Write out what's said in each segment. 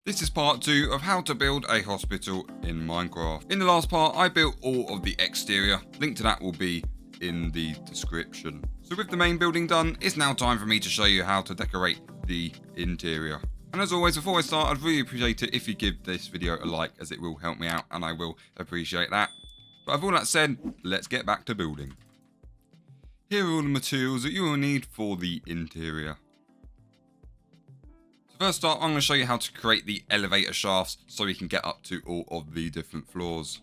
This is part 2 of how to build a hospital in Minecraft. In the last part, I built all of the exterior. Link to that will be in the description. So with the main building done, it's now time for me to show you how to decorate the interior. And as always, before I start, I'd really appreciate it if you give this video a like, as it will help me out and I will appreciate that. But with all that said, let's get back to building. Here are all the materials that you will need for the interior. First up, I'm going to show you how to create the elevator shafts so we can get up to all of the different floors.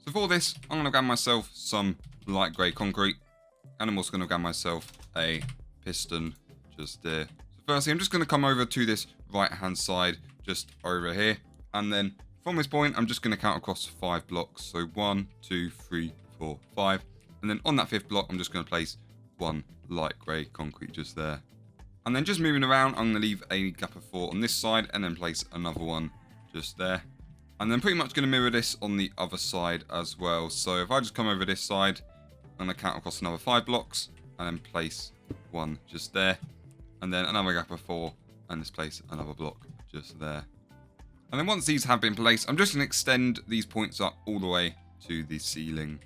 So for this, I'm going to grab myself some light grey concrete, and I'm also going to grab myself a piston just there. So firstly, I'm just going to come over to this right hand side just over here, and then from this point, I'm just going to count across 5 blocks. So 1, 2, 3, 4, 5, and then on that 5th block, I'm just going to place one light grey concrete just there. And then just moving around, I'm going to leave a gap of 4 on this side and then place another one just there. And then pretty much going to mirror this on the other side as well. So if I just come over this side, I'm going to count across another 5 blocks and then place one just there. And then another gap of 4 and just place another block just there. And then once these have been placed, I'm just going to extend these points up all the way to the ceiling.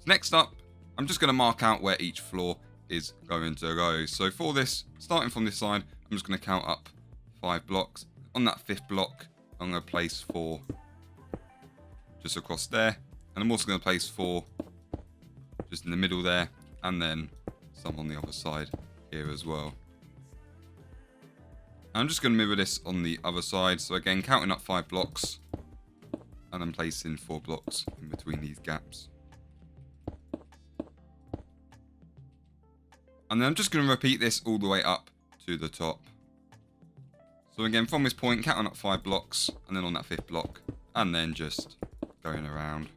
Next up, I'm just going to mark out where each floor is going to go. So for this, starting from this side, I'm just going to count up 5 blocks. On that 5th block, I'm going to place 4 just across there. And I'm also going to place 4 just in the middle there, and then some on the other side here as well. And I'm just going to mirror this on the other side. So again, counting up 5 blocks, and then placing 4 blocks in between these gaps. And then I'm just going to repeat this all the way up to the top. So again, from this point, counting up 5 blocks, and then on that 5th block, and then just going around.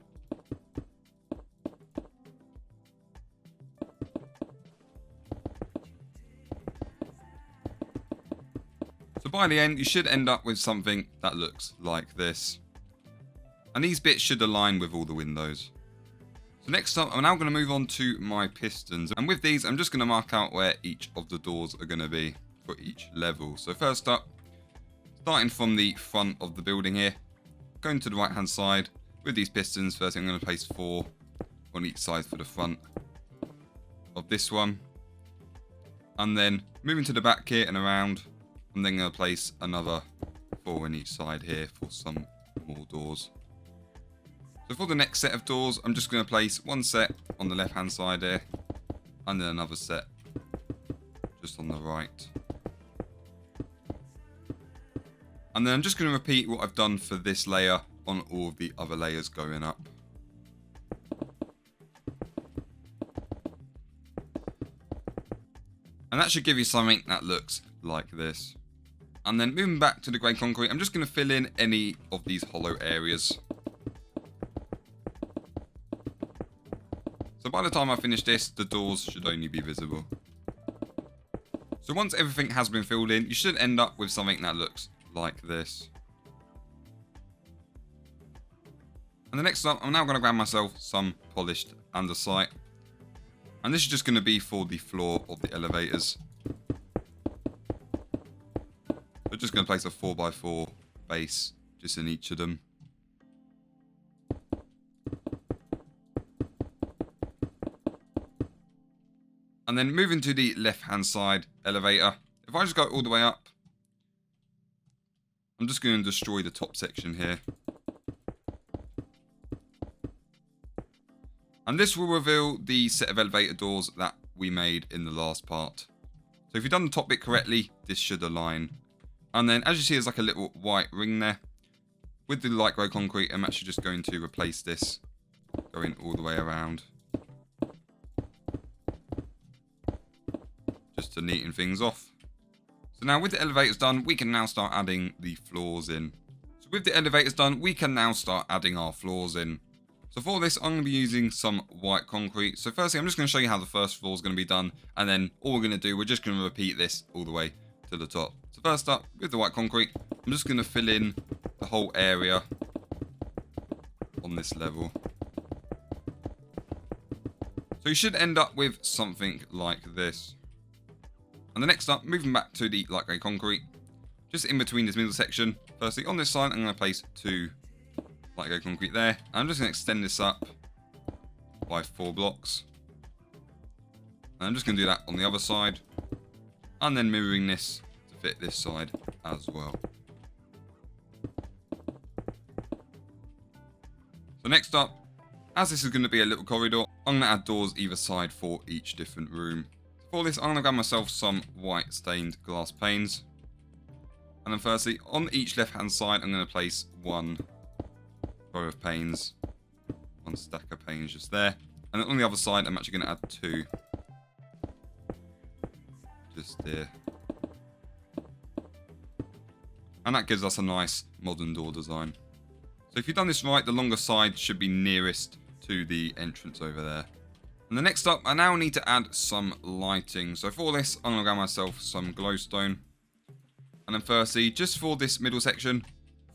So by the end, you should end up with something that looks like this. And these bits should align with all the windows. So next up, I'm now going to move on to my pistons. And with these, I'm just going to mark out where each of the doors are going to be for each level. So first up, starting from the front of the building here, going to the right hand side with these pistons. First, I'm going to place 4 on each side for the front of this one. And then moving to the back here and around, I'm then going to place another 4 on each side here for some more doors. So for the next set of doors, I'm just going to place one set on the left hand side here, and then another set just on the right. And then I'm just going to repeat what I've done for this layer on all of the other layers going up. And that should give you something that looks like this. And then moving back to the grey concrete, I'm just going to fill in any of these hollow areas. So by the time I finish this, the doors should only be visible. So once everything has been filled in, you should end up with something that looks like this. And the next up, I'm now going to grab myself some polished andesite. And this is just going to be for the floor of the elevators. We're just going to place a 4x4 base just in each of them. And then moving to the left hand side elevator, if I just go all the way up, I'm just going to destroy the top section here. And this will reveal the set of elevator doors that we made in the last part. So if you've done the top bit correctly, this should align. And then as you see, there's like a little white ring there. With the light grey concrete, I'm actually just going to replace this, going all the way around. Just to neaten things off. So now with the elevators done, we can now start adding the floors in. So with the elevators done, we can now start adding our floors in. So for this, I'm going to be using some white concrete. So firstly, I'm just going to show you how the first floor is going to be done. And then all we're going to do, we're just going to repeat this all the way to the top. So first up, with the white concrete, I'm just going to fill in the whole area on this level. So you should end up with something like this. And the next up, moving back to the light grey concrete, just in between this middle section. Firstly, on this side, I'm going to place 2 light grey concrete there. I'm just going to extend this up by 4 blocks. And I'm just going to do that on the other side. And then mirroring this to fit this side as well. So next up, as this is going to be a little corridor, I'm going to add doors either side for each different room. For this, I'm going to grab myself some white stained glass panes. And then firstly, on each left hand side, I'm going to place 1 row of panes. 1 stack of panes just there. And then on the other side, I'm actually going to add 2. Just here. And that gives us a nice modern door design. So if you've done this right, the longer side should be nearest to the entrance over there. And the next up, I now need to add some lighting. So for this, I'm going to grab myself some glowstone. And then firstly, just for this middle section,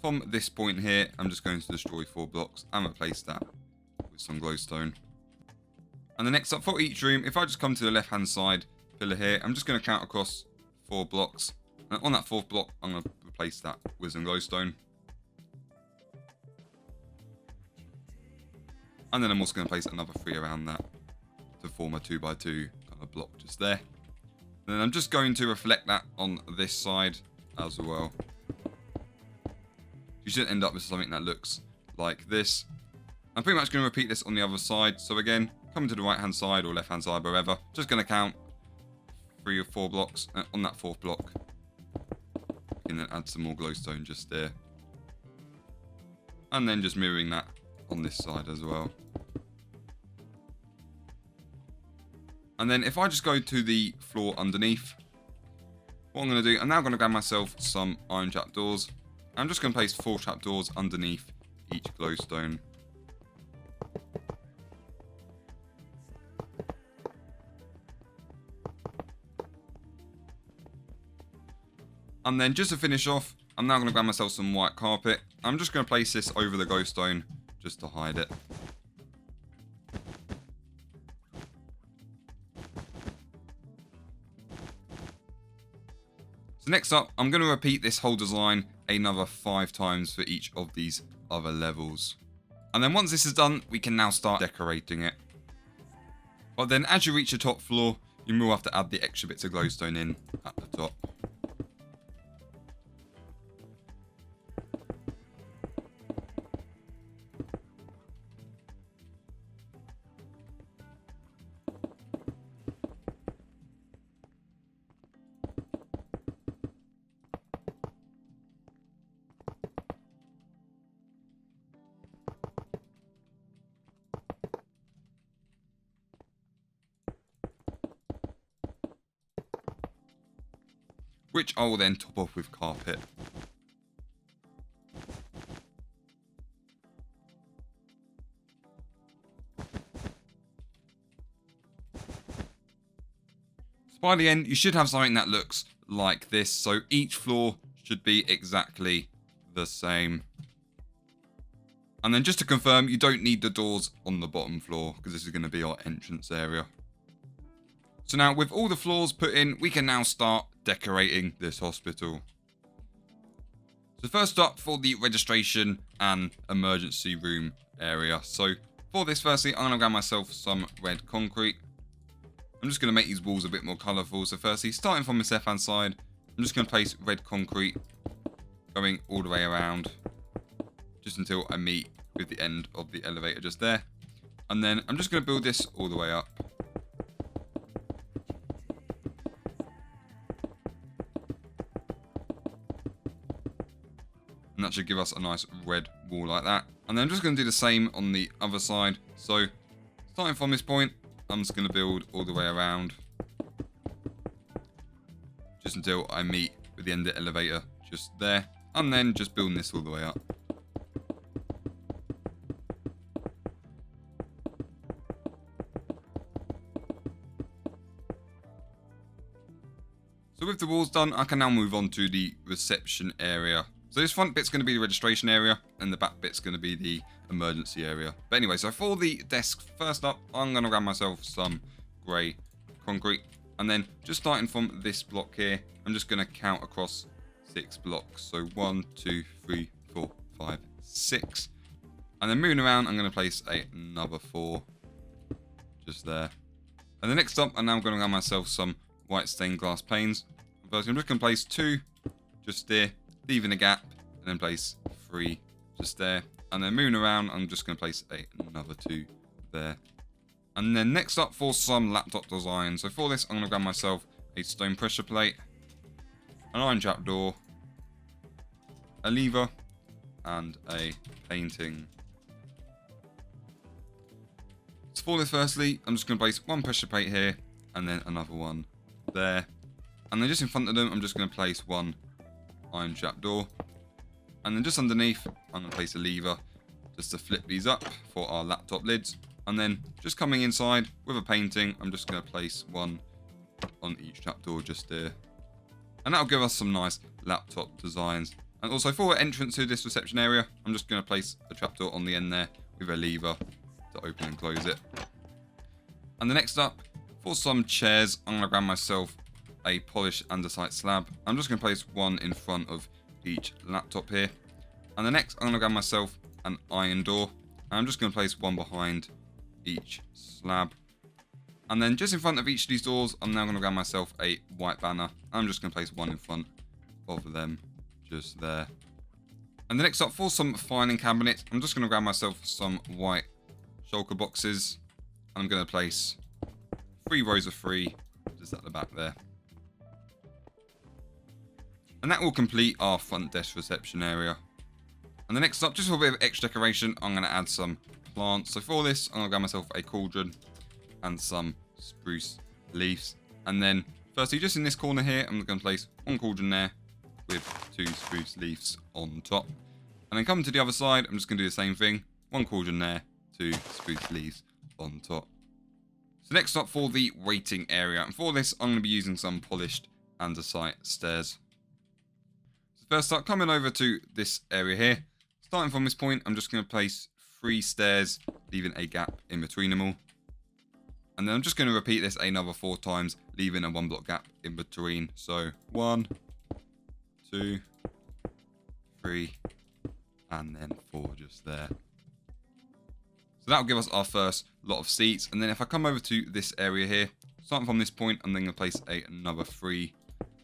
from this point here, I'm just going to destroy 4 blocks and replace that with some glowstone. And the next up, for each room, if I just come to the left-hand side pillar here, I'm just going to count across 4 blocks. And on that 4th block, I'm going to replace that with some glowstone. And then I'm also going to place another 3 around that to form a 2x2 kind of block just there. And then I'm just going to reflect that on this side as well. You should end up with something that looks like this. I'm pretty much going to repeat this on the other side. So again, coming to the right hand side or left hand side, wherever. Just going to count 3 or 4 blocks. On that 4th block, and then add some more glowstone just there. And then just mirroring that on this side as well. And then if I just go to the floor underneath, what I'm going to do, I'm now going to grab myself some iron trapdoors. I'm just going to place 4 trapdoors underneath each glowstone. And then just to finish off, I'm now going to grab myself some white carpet. I'm just going to place this over the glowstone just to hide it. So next up, I'm going to repeat this whole design another 5 times for each of these other levels. And then once this is done, we can now start decorating it. But then as you reach the top floor, you will have to add the extra bits of glowstone in at the top. Which I will then top off with carpet. So by the end, you should have something that looks like this. So each floor should be exactly the same. And then just to confirm, you don't need the doors on the bottom floor because this is going to be our entrance area. So now with all the floors put in, we can now start decorating this hospital. So first up, for the registration and emergency room area. So for this, firstly, I'm going to grab myself some red concrete. I'm just going to make these walls a bit more colourful. So firstly, starting from this left hand side, I'm just going to place red concrete going all the way around just until I meet with the end of the elevator just there. And then I'm just going to build this all the way up. And that should give us a nice red wall like that. And then I'm just going to do the same on the other side. So starting from this point, I'm just going to build all the way around just until I meet with the end of the elevator just there. And then just building this all the way up. So with the walls done, I can now move on to the reception area. So this front bit's going to be the registration area, and the back bit's going to be the emergency area. But anyway, so for the desk, first up, I'm going to grab myself some grey concrete. And then just starting from this block here, I'm just going to count across 6 blocks. So 1, 2, 3, 4, 5, 6. And then moving around, I'm going to place another 4 just there. And then next up, I'm now going to grab myself some white stained glass panes. First, I'm just going to place 2 just there, leaving a gap, and then place 3 just there. And then moving around, I'm just going to place another 2 there. And then next up for some laptop design. So for this, I'm going to grab myself a stone pressure plate, an iron trapdoor, a lever, and a painting. So for this, firstly, I'm just going to place 1 pressure plate here, and then another one there. And then just in front of them, I'm just going to place 1 iron trapdoor. And then just underneath, I'm going to place a lever just to flip these up for our laptop lids. And then just coming inside with a painting, I'm just going to place 1 on each trapdoor just there. And that'll give us some nice laptop designs. And also for entrance to this reception area, I'm just going to place a trapdoor on the end there with a lever to open and close it. And the next up, for some chairs, I'm going to grab myself a polished andesite slab. I'm just going to place 1 in front of each laptop here. And the next, I'm going to grab myself an iron door. And I'm just going to place 1 behind each slab. And then just in front of each of these doors, I'm now going to grab myself a white banner. I'm just going to place 1 in front of them just there. And the next up, for some filing cabinets, I'm just going to grab myself some white shulker boxes. And I'm going to place 3 rows of 3 just at the back there. And that will complete our front desk reception area. And the next up, just for a bit of extra decoration, I'm going to add some plants. So for this, I'm going to grab myself a cauldron and some spruce leaves. And then firstly, just in this corner here, I'm going to place 1 cauldron there with 2 spruce leaves on top. And then coming to the other side, I'm just going to do the same thing. 1 cauldron there, 2 spruce leaves on top. So next up for the waiting area. And for this, I'm going to be using some polished andesite stairs. So first up, coming over to this area here. Starting from this point, I'm just going to place 3 stairs, leaving a gap in between them all. And then I'm just going to repeat this another 4 times, leaving a 1 block gap in between. So 1, 2, 3, and then 4 just there. So that'll give us our first lot of seats. And then if I come over to this area here, starting from this point, I'm then going to place another 3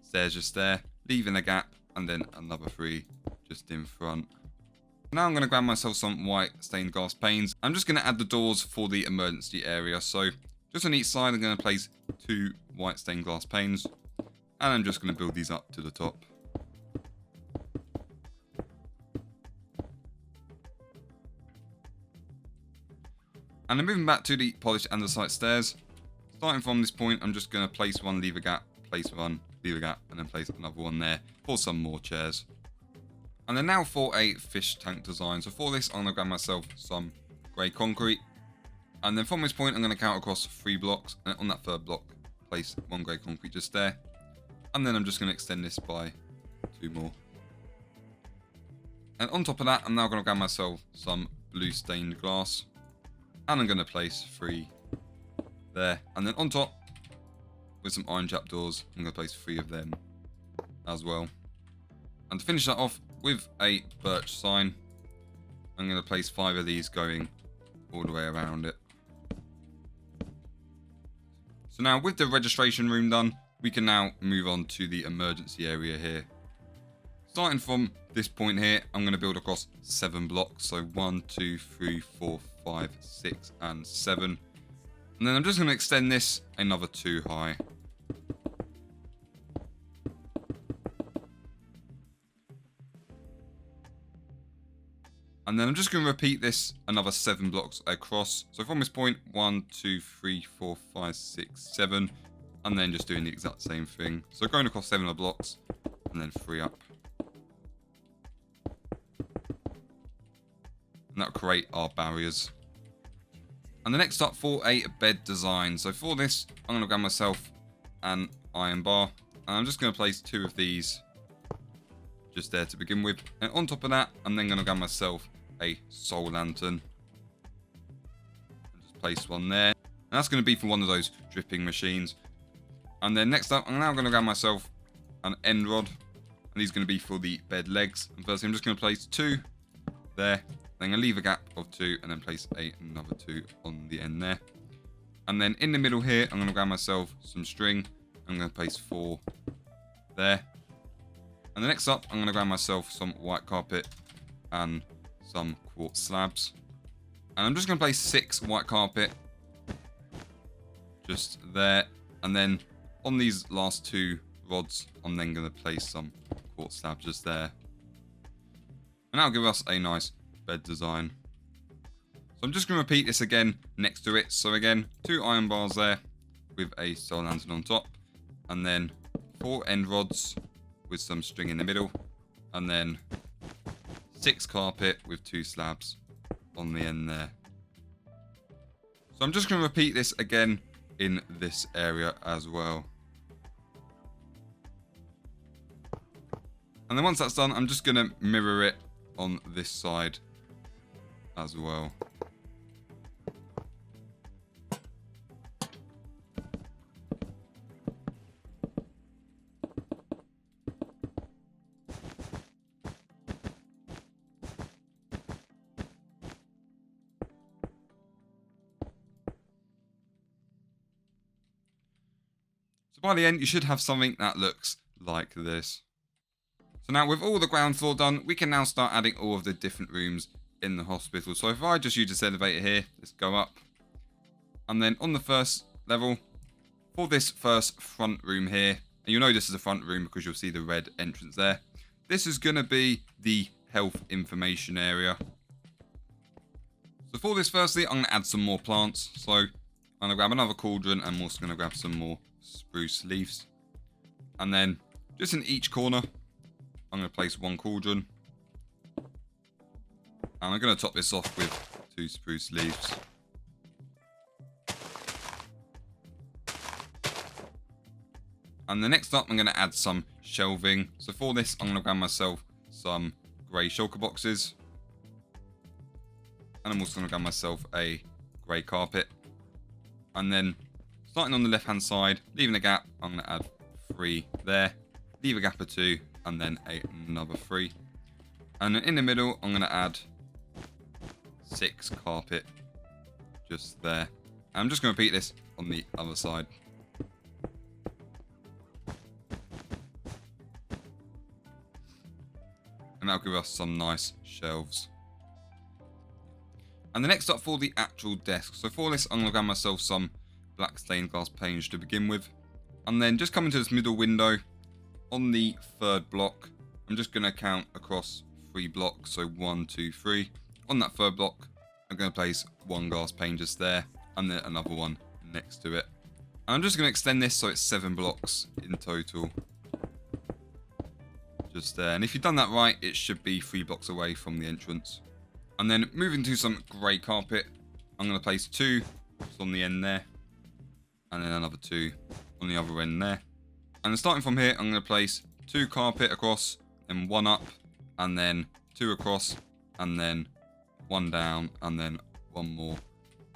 stairs just there, leaving a gap, and then another 3 just in front. Now I'm going to grab myself some white stained glass panes. I'm just going to add the doors for the emergency area. So just on each side, I'm going to place 2 white stained glass panes. And I'm just going to build these up to the top. And then moving back to the polished andesite stairs. Starting from this point, I'm just going to place 1 lever gap, place 1 lever gap, and then place another one there for some more chairs. And then now for a fish tank design. So for this, I'm going to grab myself some grey concrete. And then from this point, I'm going to count across 3 blocks. And on that 3rd block, place 1 grey concrete just there. And then I'm just going to extend this by 2 more. And on top of that, I'm now going to grab myself some blue stained glass. And I'm going to place 3 there. And then on top, with some iron trapdoors, I'm going to place 3 of them as well. And to finish that off with a birch sign, I'm going to place 5 of these going all the way around it. So now with the registration room done, we can now move on to the emergency area here. Starting from this point here, I'm going to build across 7 blocks. So 1, 2, 3, 4, 5, 6, and 7. And then I'm just going to extend this another 2 high. And then I'm just going to repeat this another 7 blocks across. So from this point, 1, 2, 3, 4, 5, 6, 7. And then just doing the exact same thing. So going across 7 blocks and then 3 up. And that'll create our barriers. And the next up for a bed design. So for this, I'm going to grab myself an iron bar. And I'm just going to place 2 of these just there to begin with. And on top of that, I'm then going to grab myself a soul lantern. And just place one there. And that's going to be for one of those dripping machines. And then next up, I'm now going to grab myself an end rod. And these are going to be for the bed legs. And firstly, I'm just going to place 2 there. Then I'm going to leave a gap of 2 and then place another 2 on the end there. And then in the middle here, I'm going to grab myself some string. I'm going to place 4 there. And the next up, I'm going to grab myself some white carpet and some quartz slabs. And I'm just going to place 6 white carpet just there. And then on these last 2 rods, I'm then going to place some quartz slabs just there. And that'll give us a nice bed design. So I'm just going to repeat this again next to it. So again, 2 iron bars there with a soul lantern on top. And then 4 end rods with some string in the middle. And then 6 carpet with 2 slabs on the end there. So I'm just going to repeat this again in this area as well. And then once that's done, I'm just going to mirror it on this side as well. So by the end, you should have something that looks like this. So now with all the ground floor done, we can now start adding all of the different rooms in the hospital. So if I just use this elevator here, let's go up. And then on the first level, for this first front room here, and you'll know this is a front room because you'll see the red entrance there. This is going to be the health information area. So for this firstly, I'm going to add some more plants. So I'm going to grab another cauldron and I'm also going to grab some more spruce leaves. And then just in each corner, I'm going to place 1 cauldron. And I'm going to top this off with 2 spruce leaves. And the next up, I'm going to add some shelving. So for this, I'm going to grab myself some grey shulker boxes. And I'm also going to grab myself a grey carpet. And then starting on the left-hand side, leaving a gap, I'm going to add 3 there. Leave a gap of 2. And then another 3. And in the middle, I'm going to add 6 carpet just there. And I'm just going to repeat this on the other side. And that'll give us some nice shelves. And the next up for the actual desk. So for this, I'm going to grab myself some black stained glass panes to begin with. And then just come into this middle window. On the 3rd block, I'm just going to count across 3 blocks, so 1, 2, 3. On that 3rd block, I'm going to place 1 glass pane just there, and then another one next to it. And I'm just going to extend this so it's 7 blocks in total. Just there. And if you've done that right, it should be 3 blocks away from the entrance. And then moving to some grey carpet, I'm going to place 2 on the end there, and then another 2 on the other end there. And starting from here, I'm going to place 2 carpet across, then 1 up, and then 2 across, and then 1 down, and then 1 more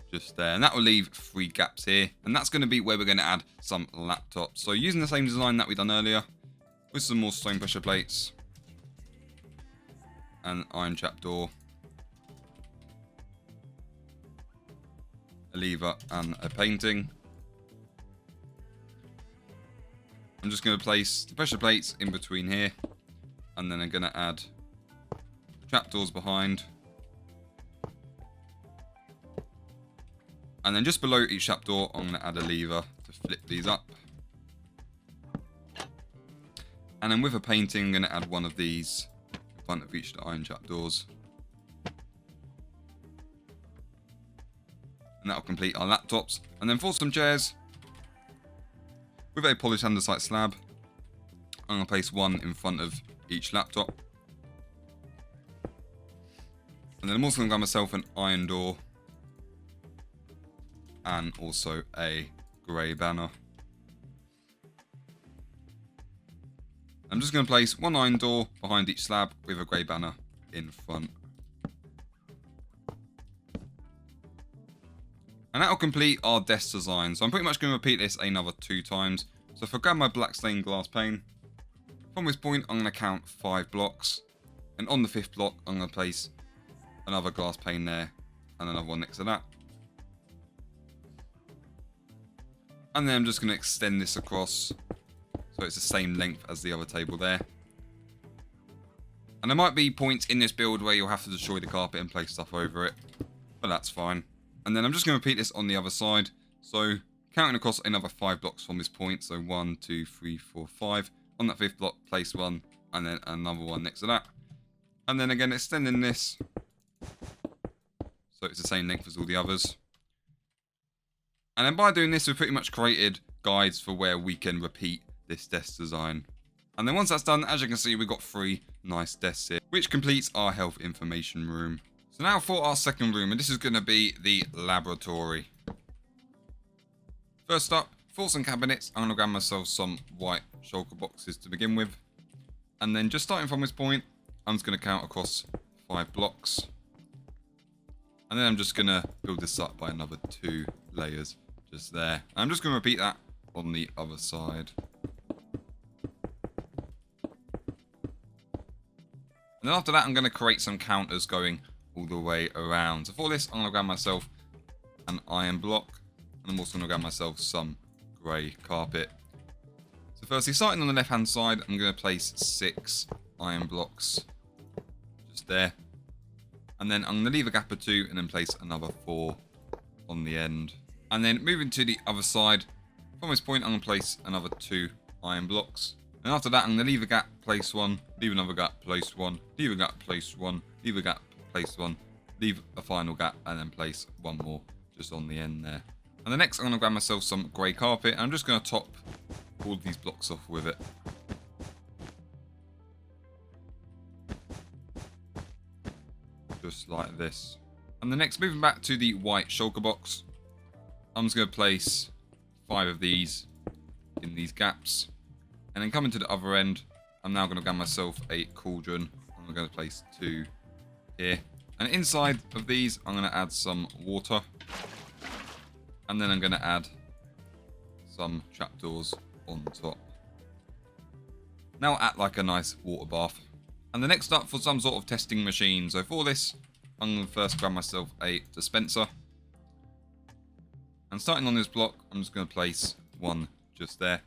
just there. And that will leave 3 gaps here. And that's going to be where we're going to add some laptops. So using the same design that we done earlier, with some more stone pressure plates, an iron trap door, a lever, and a painting. I'm just going to place the pressure plates in between here, and then I'm going to add the trapdoors behind, and then just below each trapdoor I'm going to add a lever to flip these up, and then with a painting I'm going to add one of these in front of each of the iron trapdoors, and that will complete our laptops. And then for some chairs, with a polished andesite slab, I'm going to place 1 in front of each laptop. And then I'm also going to grab myself an iron door and also a grey banner. I'm just going to place one iron door behind each slab with a grey banner in front. And that'll complete our desk design. So I'm pretty much going to repeat this another 2 times. So if I grab my black stained glass pane, from this point I'm going to count 5 blocks. And on the 5th block I'm going to place another glass pane there and another one next to that. And then I'm just going to extend this across so it's the same length as the other table there. And there might be points in this build where you'll have to destroy the carpet and place stuff over it, but that's fine. And then I'm just going to repeat this on the other side. So counting across another 5 blocks from this point. So 1, 2, 3, 4, 5. On that 5th block, place one and then another one next to that. And then again extending this so it's the same length as all the others. And then by doing this, we've pretty much created guides for where we can repeat this desk design. And then once that's done, as you can see, we've got 3 nice desks here, which completes our health information room. So now for our second room, and this is going to be the laboratory. First up, for some cabinets, I'm going to grab myself some white shulker boxes to begin with. And then just starting from this point, I'm just going to count across 5 blocks. And then I'm just going to build this up by another 2 layers just there. I'm just going to repeat that on the other side. And then after that, I'm going to create some counters going all the way around. So for this, I'm going to grab myself an iron block. And I'm also going to grab myself some grey carpet. So firstly, starting on the left-hand side, I'm going to place 6 iron blocks just there. And then I'm going to leave a gap of 2 and then place another 4 on the end. And then moving to the other side, from this point, I'm going to place another 2 iron blocks. And after that, I'm going to leave a gap, place 1, leave another gap, place 1, leave a gap, place 1, leave a gap, place 1, leave a final gap, and then place 1 more just on the end there. And the next, I'm going to grab myself some grey carpet, and I'm just going to top all of these blocks off with it. Just like this. And the next, moving back to the white shulker box, I'm just going to place 5 of these in these gaps. And then coming to the other end, I'm now going to grab myself a cauldron. I'm going to place 2 here. And inside of these, I'm going to add some water. And then I'm going to add some trapdoors on top. Now act like a nice water bath. And the next up for some sort of testing machine. So for this, I'm going to first grab myself a dispenser. And starting on this block, I'm just going to place 1 just there.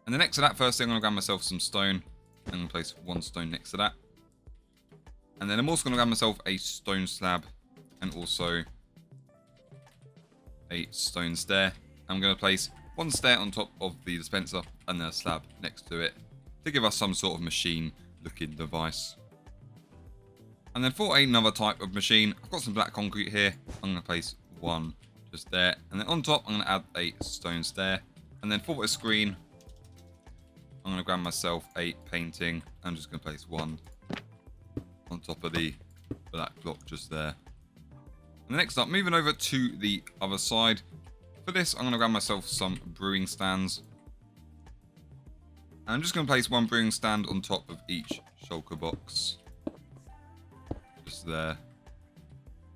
And the next to that, first thing, I'm going to grab myself some stone. I'm going to place 1 stone next to that. And then I'm also going to grab myself a stone slab and also a stone stair. I'm going to place 1 stair on top of the dispenser and then a slab next to it to give us some sort of machine looking device. And then for another type of machine, I've got some black concrete here. I'm going to place 1 just there. And then on top, I'm going to add a stone stair. And then for a screen, I'm going to grab myself a painting. I'm just going to place 1 on top of the black block just there. And next up, moving over to the other side. For this, I'm going to grab myself some brewing stands. And I'm just going to place 1 brewing stand on top of each shulker box. Just there.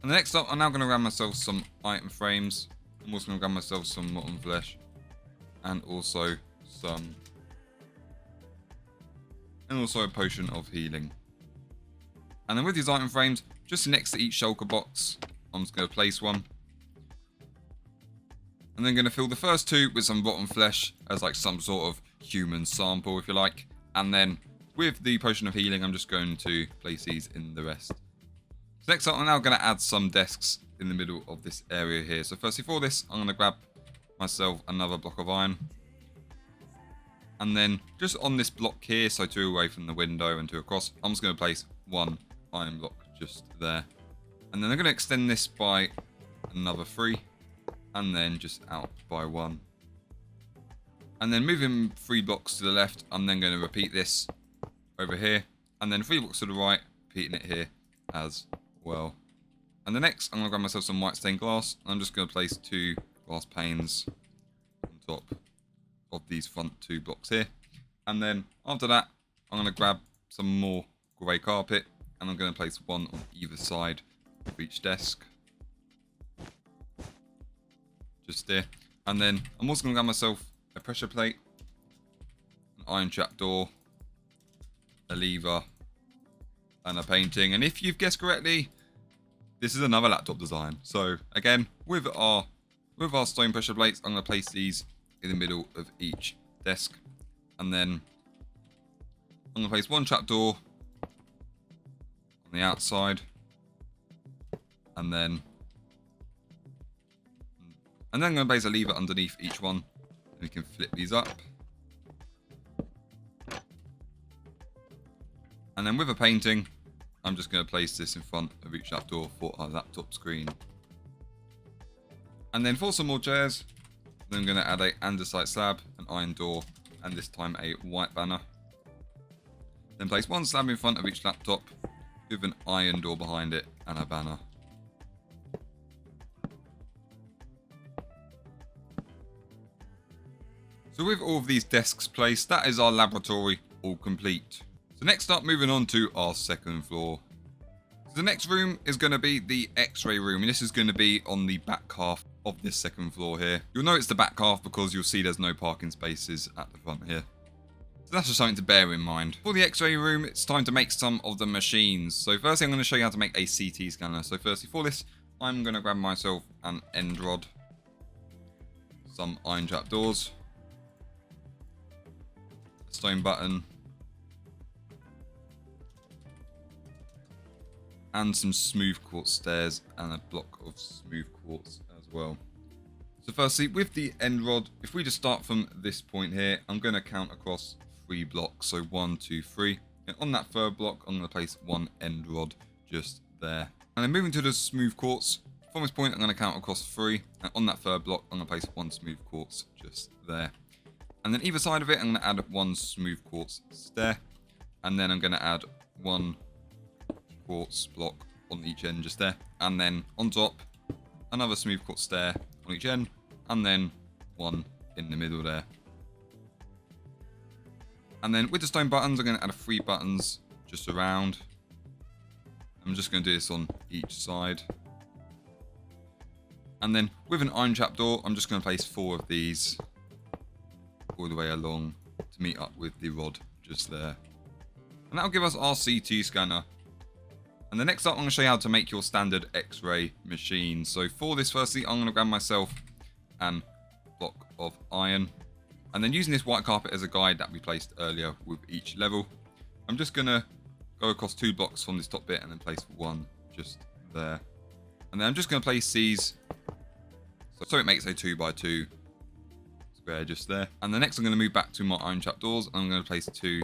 And next up, I'm now going to grab myself some item frames. I'm also going to grab myself some rotten flesh. And also a potion of healing. And then with these item frames, just next to each shulker box, I'm just going to place 1. And then going to fill the first 2 with some rotten flesh as like some sort of human sample, if you like. And then with the potion of healing, I'm just going to place these in the rest. So next up, I'm now going to add some desks in the middle of this area here. So firstly for this, I'm going to grab myself another block of iron. And then just on this block here, so 2 away from the window and 2 across, I'm just going to place 1 iron block just there. And then I'm going to extend this by another 3. And then just out by 1. And then moving 3 blocks to the left, I'm then going to repeat this over here. And then 3 blocks to the right, repeating it here as well. And the next, I'm going to grab myself some white stained glass. And I'm just going to place 2 glass panes on top of these front 2 blocks here. And then after that, I'm going to grab some more grey carpet, and I'm going to place one on either side of each desk. Just there. And then I'm also going to grab myself a pressure plate, an iron trap door, a lever, and a painting. And if you've guessed correctly, this is another laptop design. So again, with our stone pressure plates, I'm going to place these in the middle of each desk. And then I'm going to place one trapdoor on the outside. And then I'm going to place a lever underneath each one. And we can flip these up. And then with a painting, I'm just going to place this in front of each trapdoor for our laptop screen. And then for some more chairs, I'm going to add a andesite slab, an iron door, and this time a white banner. Then place one slab in front of each laptop with an iron door behind it and a banner. So with all of these desks placed, that is our laboratory all complete. So next up, moving on to our second floor. So the next room is going to be the X-ray room, and this is going to be on the back half of this second floor here. You'll know it's the back half because you'll see there's no parking spaces at the front here. So that's just something to bear in mind. For the X-ray room, it's time to make some of the machines. So firstly, I'm going to show you how to make a CT scanner. So firstly, for this, I'm going to grab myself an end rod, some iron trap doors, a stone button, and some smooth quartz stairs and a block of smooth quartz as well. So firstly, with the end rod, if we just start from this point here, I'm going to count across 3 blocks. So 1, 2, 3. And on that third block, I'm going to place one end rod just there. And then moving to the smooth quartz, from this point, I'm going to count across 3. And on that third block, I'm going to place one smooth quartz just there. And then either side of it, I'm going to add one smooth quartz stair. And then I'm going to add one quartz block on each end just there, and then on top another smooth quartz stair on each end, and then one in the middle there. And then with the stone buttons, I'm going to add 3 buttons just around. I'm just going to do this on each side. And then with an iron trap door, I'm just going to place 4 of these all the way along to meet up with the rod just there. And that'll give us our CT scanner. And the next up, I'm going to show you how to make your standard X-ray machine. So for this, firstly, I'm going to grab myself a block of iron. And then using this white carpet as a guide that we placed earlier with each level, I'm just going to go across 2 blocks from this top bit and then place one just there. And then I'm just going to place these so it makes a 2x2 square just there. And the next, I'm going to move back to my iron trap doors. And I'm going to place 2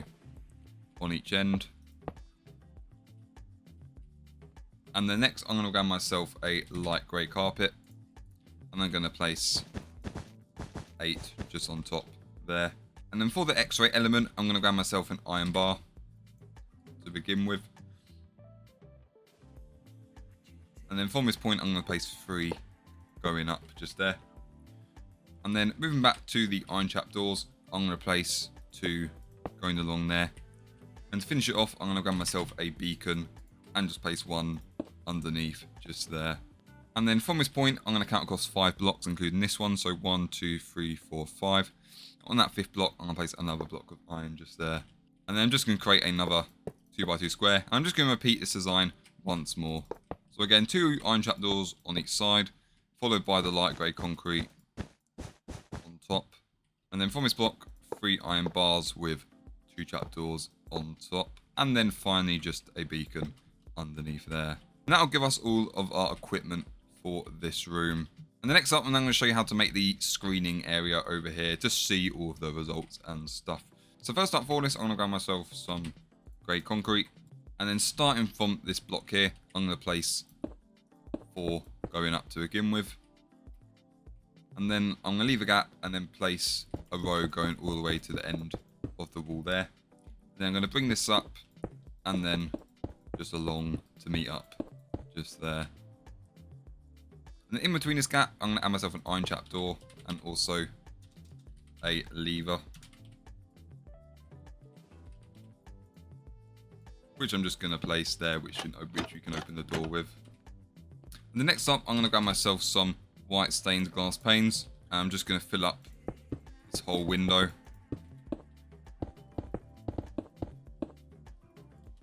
on each end. And then next, I'm going to grab myself a light grey carpet. And I'm going to place 8 just on top there. And then for the X-ray element, I'm going to grab myself an iron bar to begin with. And then from this point, I'm going to place 3 going up just there. And then moving back to the iron trap doors, I'm going to place 2 going along there. And to finish it off, I'm going to grab myself a beacon and just place 1 underneath just there. And then from this point, I'm going to count across 5 blocks, including this one. So 1, 2, 3, 4, 5. On that 5th block, I'm going to place another block of iron just there. And then I'm just going to create another 2x2 square. I'm just going to repeat this design once more. So again, 2 iron trapdoors on each side, followed by the light grey concrete on top. And then from this block, 3 iron bars with 2 trapdoors on top. And then finally, just a beacon underneath there. And that'll give us all of our equipment for this room. And the next up, I'm going to show you how to make the screening area over here to see all of the results and stuff. So first up for this, I'm going to grab myself some grey concrete. And then starting from this block here, I'm going to place 4 going up to begin with. And then I'm going to leave a gap and then place a row going all the way to the end of the wall there. Then I'm going to bring this up and then just along to meet up just there. And in between this gap, I'm going to add myself an iron trap door and also a lever. which I'm just going to place there, which we can open the door with. And the next up, I'm going to grab myself some white stained glass panes. And I'm just going to fill up this whole window.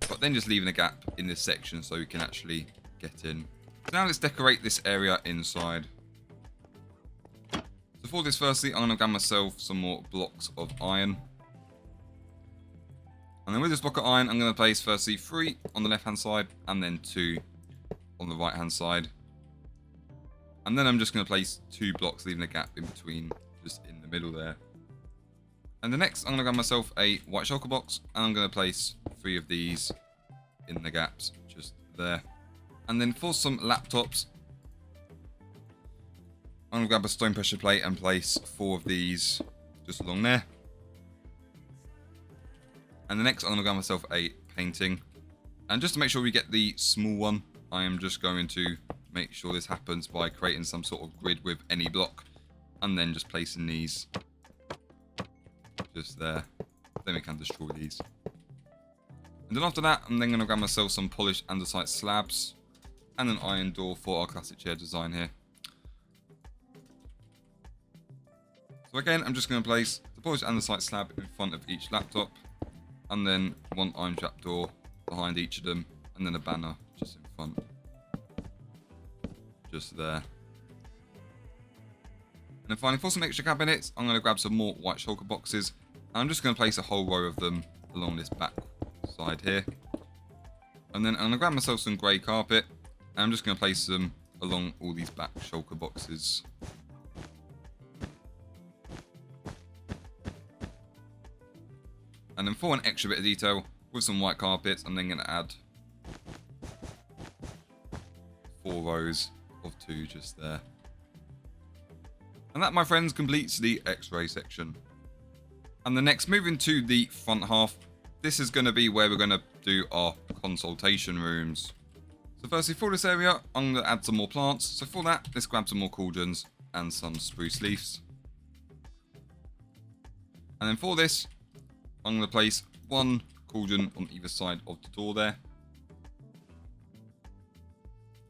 But then just leaving a gap in this section so we can actually get in. So now let's decorate this area inside. So for this, firstly, I'm going to grab myself some more blocks of iron. And then with this block of iron, I'm going to place firstly 3 on the left-hand side and then 2 on the right-hand side. And then I'm just going to place 2 blocks, leaving a gap in between, just in the middle there. And the next, I'm going to grab myself a white shulker box, and I'm going to place 3 of these in the gaps, just there. And then for some laptops, I'm going to grab a stone pressure plate and place 4 of these just along there. And the next, I'm going to grab myself a painting. And just to make sure we get the small one, I am just going to make sure this happens by creating some sort of grid with any block. And then just placing these just there. Then we can destroy these. And then after that, I'm then going to grab myself some polished andesite slabs. And an iron door for our classic chair design here. So again, I'm just going to place the polished andesite slab in front of each laptop. And then 1 iron trapdoor behind each of them, and then a banner just in front. Just there. And then finally, for some extra cabinets, I'm going to grab some more white shulker boxes. And I'm just going to place a whole row of them along this back side here. And then I'm going to grab myself some grey carpet, and I'm just going to place them along all these back shulker boxes. And then for an extra bit of detail, with some white carpets, I'm then going to add 4 rows of 2 just there. And that, my friends, completes the X-ray section. And the next, moving to the front half, this is going to be where we're going to do our consultation rooms. So firstly, for this area, I'm going to add some more plants. So for that, let's grab some more cauldrons and some spruce leaves. And then for this, I'm going to place 1 cauldron on either side of the door there.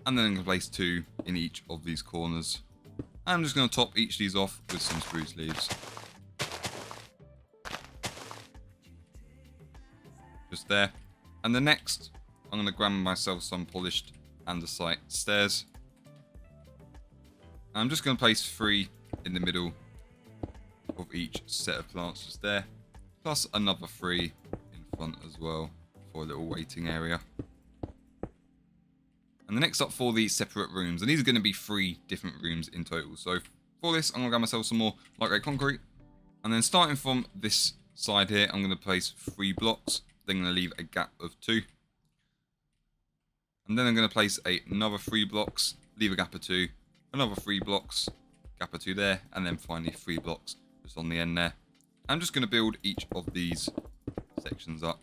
And then I'm going to place 2 in each of these corners. I'm just going to top each of these off with some spruce leaves. Just there. And the next, I'm going to grab myself some polished andesite stairs. I'm just going to place 3 in the middle of each set of plants just there. Plus another 3 in front as well for a little waiting area. And the next up for the separate rooms. And these are going to be 3 different rooms in total. So for this, I'm going to grab myself some more light grey concrete. And then starting from this side here, I'm going to place 3 blocks. Then I'm going to leave a gap of 2. And then I'm going to place another 3 blocks, leave a gap of 2. Another 3 blocks, gap of 2 there. And then finally 3 blocks just on the end there. I'm just going to build each of these sections up.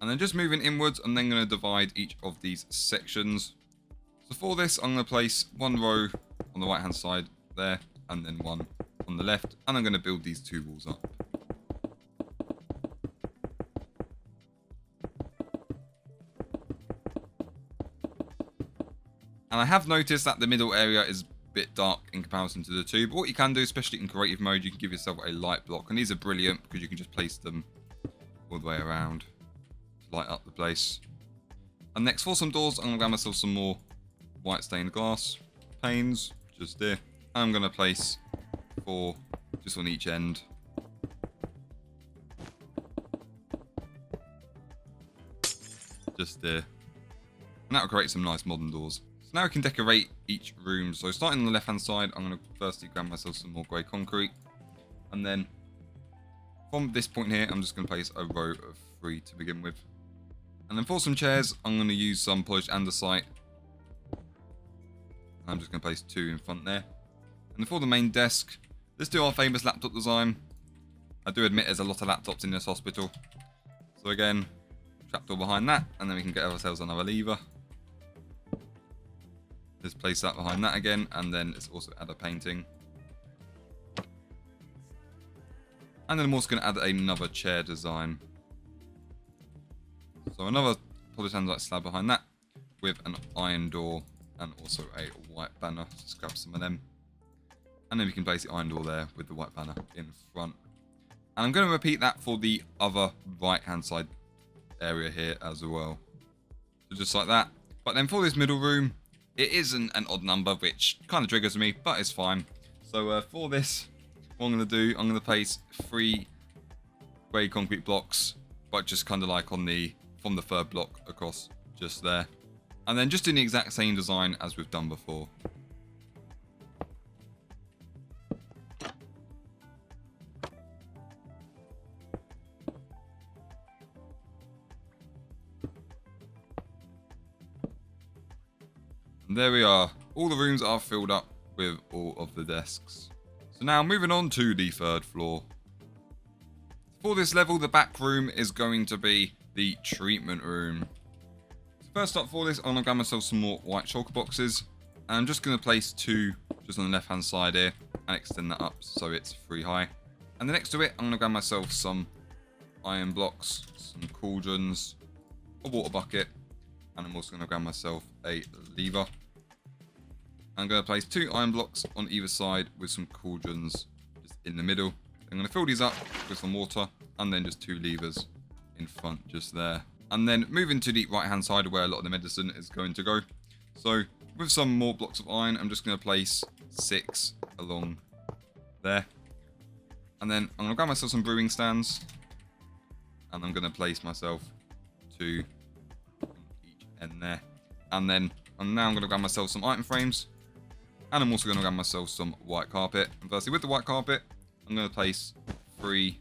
And then just moving inwards, I'm then going to divide each of these sections. So for this, I'm going to place 1 row on the right hand side there, and then 1 on the left. And I'm going to build these 2 walls up. And I have noticed that the middle area is a bit dark in comparison to the 2. But what you can do, especially in creative mode, you can give yourself a light block. And these are brilliant because you can just place them all the way around to light up the place. And next, for some doors, I'm going to grab myself some more white stained glass panes, just there. And I'm going to place 4 just on each end. Just there. And that will create some nice modern doors. So now we can decorate each room. So starting on the left hand side, I'm going to firstly grab myself some more grey concrete. And then from this point here, I'm just going to place a row of 3 to begin with. And then for some chairs, I'm going to use some polished andesite. I'm just going to place 2 in front there. And for the main desk, let's do our famous laptop design. I do admit there's a lot of laptops in this hospital. So again, trapdoor behind that, and then we can get ourselves another lever. Let's place that behind that again, and then let's also add a painting. And then I'm also going to add another chair design. So another polytanzite slab behind that with an iron door and also a white banner. Just grab some of them. And then we can place the iron door there with the white banner in front. And I'm going to repeat that for the other right hand side area here as well. So just like that. But then for this middle room, it isn't an odd number, which kind of triggers me, but it's fine. So for this, what I'm going to do, I'm going to place 3 grey concrete blocks, but just kind of like on the from the third block across just there. And then just doing the exact same design as we've done before. And there we are. All the rooms are filled up with all of the desks. So now moving on to the 3rd floor. For this level, the back room is going to be the treatment room. So first up for this, I'm going to grab myself some more white shulker boxes. And I'm just going to place 2 just on the left hand side here and extend that up so it's 3 high. And then next to it, I'm going to grab myself some iron blocks, some cauldrons, a water bucket, and I'm also going to grab myself a lever. I'm going to place 2 iron blocks on either side with some cauldrons just in the middle. I'm going to fill these up with some water and then just 2 levers in front just there. And then moving to the right hand side where a lot of the medicine is going to go. So with some more blocks of iron, I'm just going to place 6 along there. And then I'm going to grab myself some brewing stands. And I'm going to place myself 2 on each end there. And then I'm now going to grab myself some item frames. And I'm also going to grab myself some white carpet. And firstly, with the white carpet, I'm going to place 3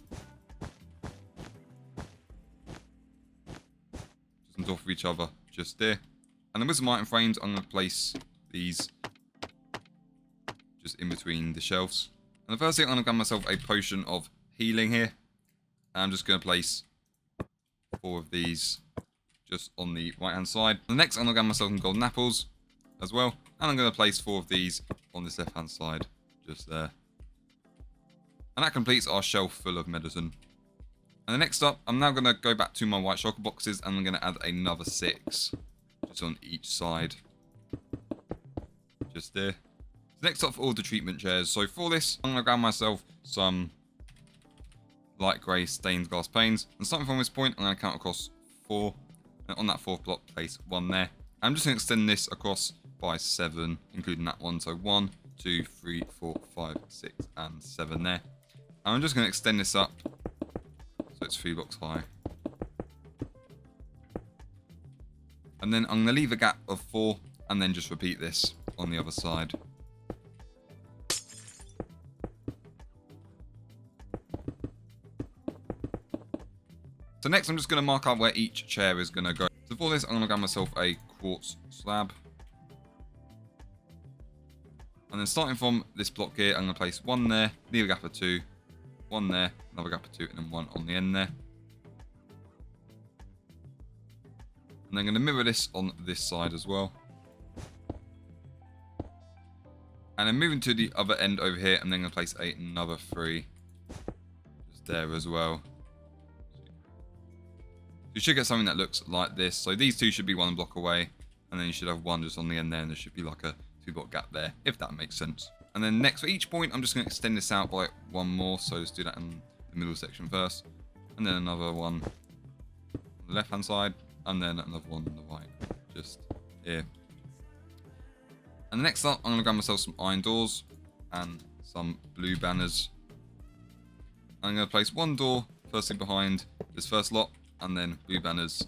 just on top of each other, just there. And then with some item frames, I'm going to place these just in between the shelves. And the first thing, I'm going to grab myself a potion of healing here. And I'm just going to place 4 of these just on the right hand side. The next, I'm going to grab myself some golden apples as well. And I'm going to place 4 of these on this left hand side, just there. And that completes our shelf full of medicine. And the next up, I'm now going to go back to my white shulker boxes and I'm going to add another 6 just on each side, just there. So next up for all the treatment chairs. So for this, I'm going to grab myself some light grey stained glass panes. And starting from this point, I'm going to count across 4. And on that 4th block, place 1 there. I'm just going to extend this across by 7, including that one. So 1, 2, 3, 4, 5, 6, and 7 there. And I'm just going to extend this up so it's 3 blocks high. And then I'm going to leave a gap of 4 and then just repeat this on the other side. So next I'm just going to mark out where each chair is going to go. So for this, I'm going to grab myself a quartz slab. And then starting from this block here, I'm going to place 1 there, leave a gap of 2, 1 there, another gap of 2, and then 1 on the end there. And I'm going to mirror this on this side as well. And then moving to the other end over here, I'm then going to place another 3 just there as well. You should get something that looks like this. So these 2 should be 1 block away, and then you should have 1 just on the end there, and there should be like a 2 block gap there, if that makes sense. And then next, for each point, I'm just going to extend this out by 1 more. So let's do that in the middle section first, and then another one on the left hand side, and then another one on the right, just here. And next up, I'm going to grab myself some iron doors and some blue banners. I'm going to place 1 door firstly behind this first lot, and then blue banners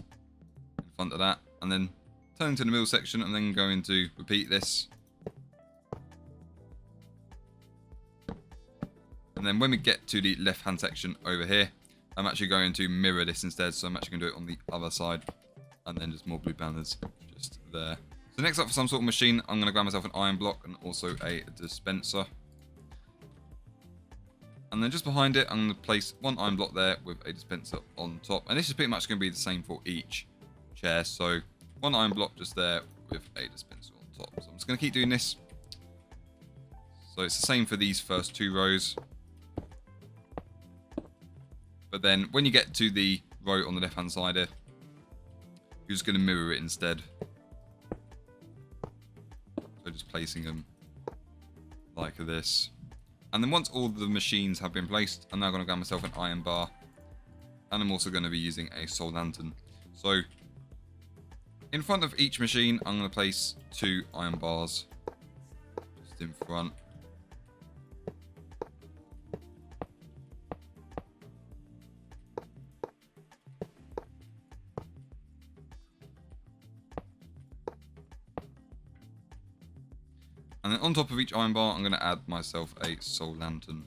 in front of that, and then turn to the middle section, and then going to repeat this. And then when we get to the left hand section over here, I'm actually going to mirror this instead, so I'm actually going to do it on the other side, and then just more blue banners just there. So next up, for some sort of machine, I'm going to grab myself an iron block and also a dispenser. And then just behind it, I'm going to place 1 iron block there with a dispenser on top. And this is pretty much going to be the same for each chair. So 1 iron block just there with a dispenser on top. So I'm just going to keep doing this. So it's the same for these first 2 rows. But then when you get to the row on the left hand side here, you're just going to mirror it instead. So just placing them like this. And then once all the machines have been placed, I'm now going to grab myself an iron bar. And I'm also going to be using a soul lantern. So in front of each machine, I'm going to place 2 iron bars. Just in front. And then on top of each iron bar, I'm going to add myself a soul lantern.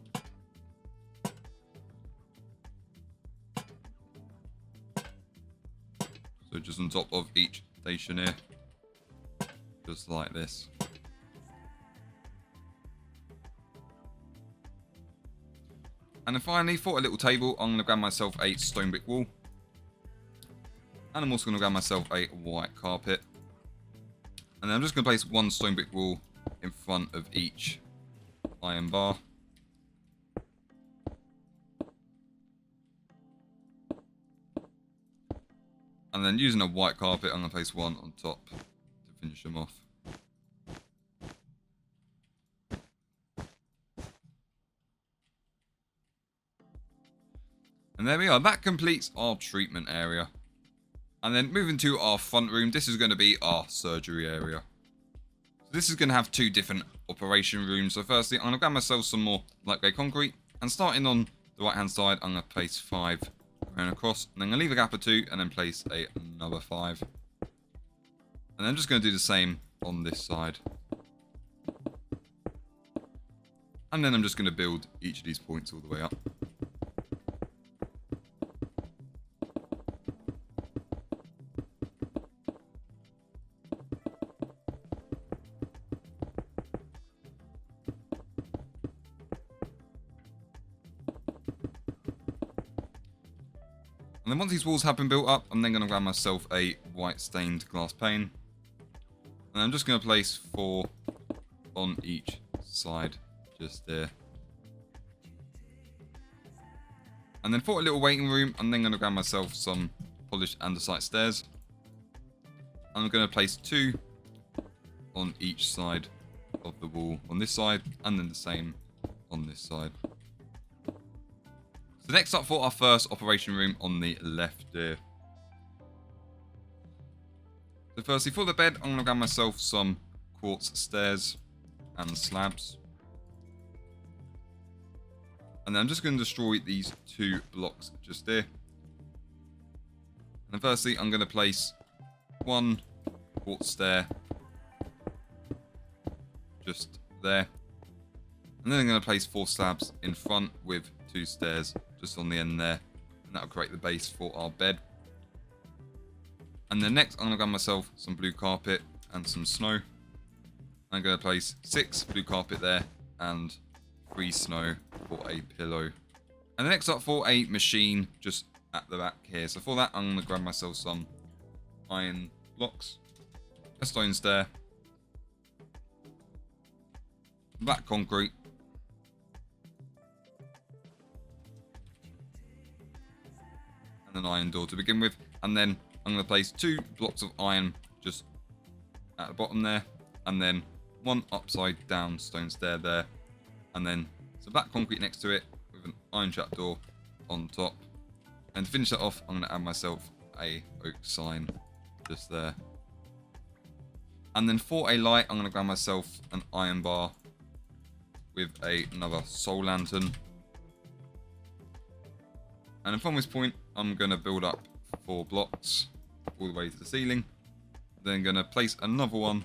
So just on top of each station here. Just like this. And then finally, for a little table, I'm going to grab myself a stone brick wall. And I'm also going to grab myself a white carpet. And then I'm just going to place 1 stone brick wall in front of each iron bar. And then using a white carpet, I'm going to place 1 on top to finish them off. And there we are. That completes our treatment area. And then moving to our front room, this is going to be our surgery area. This is going to have 2 different operation rooms. So firstly, I'm going to grab myself some more light grey concrete. And starting on the right hand side, I'm going to place 5 going across. And then I'm going to leave a gap of 2 and then place another 5. And I'm just going to do the same on this side. And then I'm just going to build each of these points all the way up. And then once these walls have been built up, I'm then going to grab myself a white stained glass pane. And I'm just going to place 4 on each side, just there. And then for a little waiting room, I'm then going to grab myself some polished andesite stairs. I'm going to place 2 on each side of the wall on this side, and then the same on this side. So next up for our first operation room on the left here. So firstly, for the bed, I'm going to grab myself some quartz stairs and slabs. And then I'm just going to destroy these 2 blocks just here. And then firstly, I'm going to place 1 quartz stair just there. And then I'm going to place 4 slabs in front with 2 stairs just on the end there. And that'll create the base for our bed. And then next, I'm going to grab myself some blue carpet and some snow. I'm going to place 6 blue carpet there and 3 snow for a pillow. And then next up for a machine just at the back here. So for that, I'm going to grab myself some iron blocks, a stone stair, black concrete, and an iron door to begin with. And then I'm going to place 2 blocks of iron just at the bottom there, and then 1 upside down stone stair there, and then some black concrete next to it with an iron trapdoor on top. And to finish that off, I'm going to add myself a oak sign just there. And then for a light, I'm going to grab myself an iron bar with another soul lantern. And then from this point, I'm going to build up 4 blocks all the way to the ceiling. Then going to place another one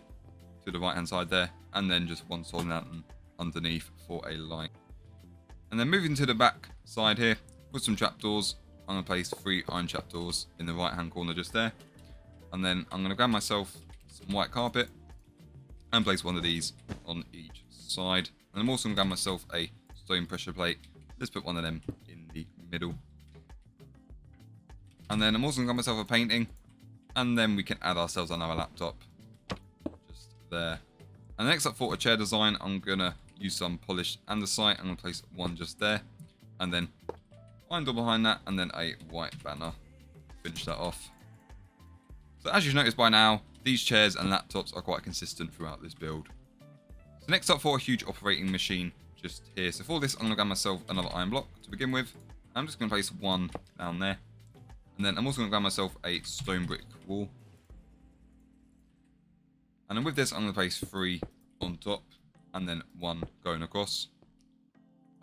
to the right hand side there, and then just 1 soul lantern underneath for a light. And then moving to the back side here with some trapdoors, I'm going to place 3 iron trapdoors in the right hand corner just there. And then I'm going to grab myself some white carpet and place 1 of these on each side. And I'm also going to grab myself a stone pressure plate. Let's put 1 of them in the middle. And then I'm also going to grab myself a painting. And then we can add ourselves another laptop just there. And next up for a chair design, I'm going to use some polished andesite. I'm going to place one just there. And then iron door behind that, and then a white banner. Finish that off. So as you've noticed by now, these chairs and laptops are quite consistent throughout this build. So next up for a huge operating machine just here. So for this, I'm going to grab myself another iron block to begin with. I'm just going to place one down there. And then I'm also going to grab myself a stone brick wall. And then with this, I'm going to place 3 on top. And then 1 going across.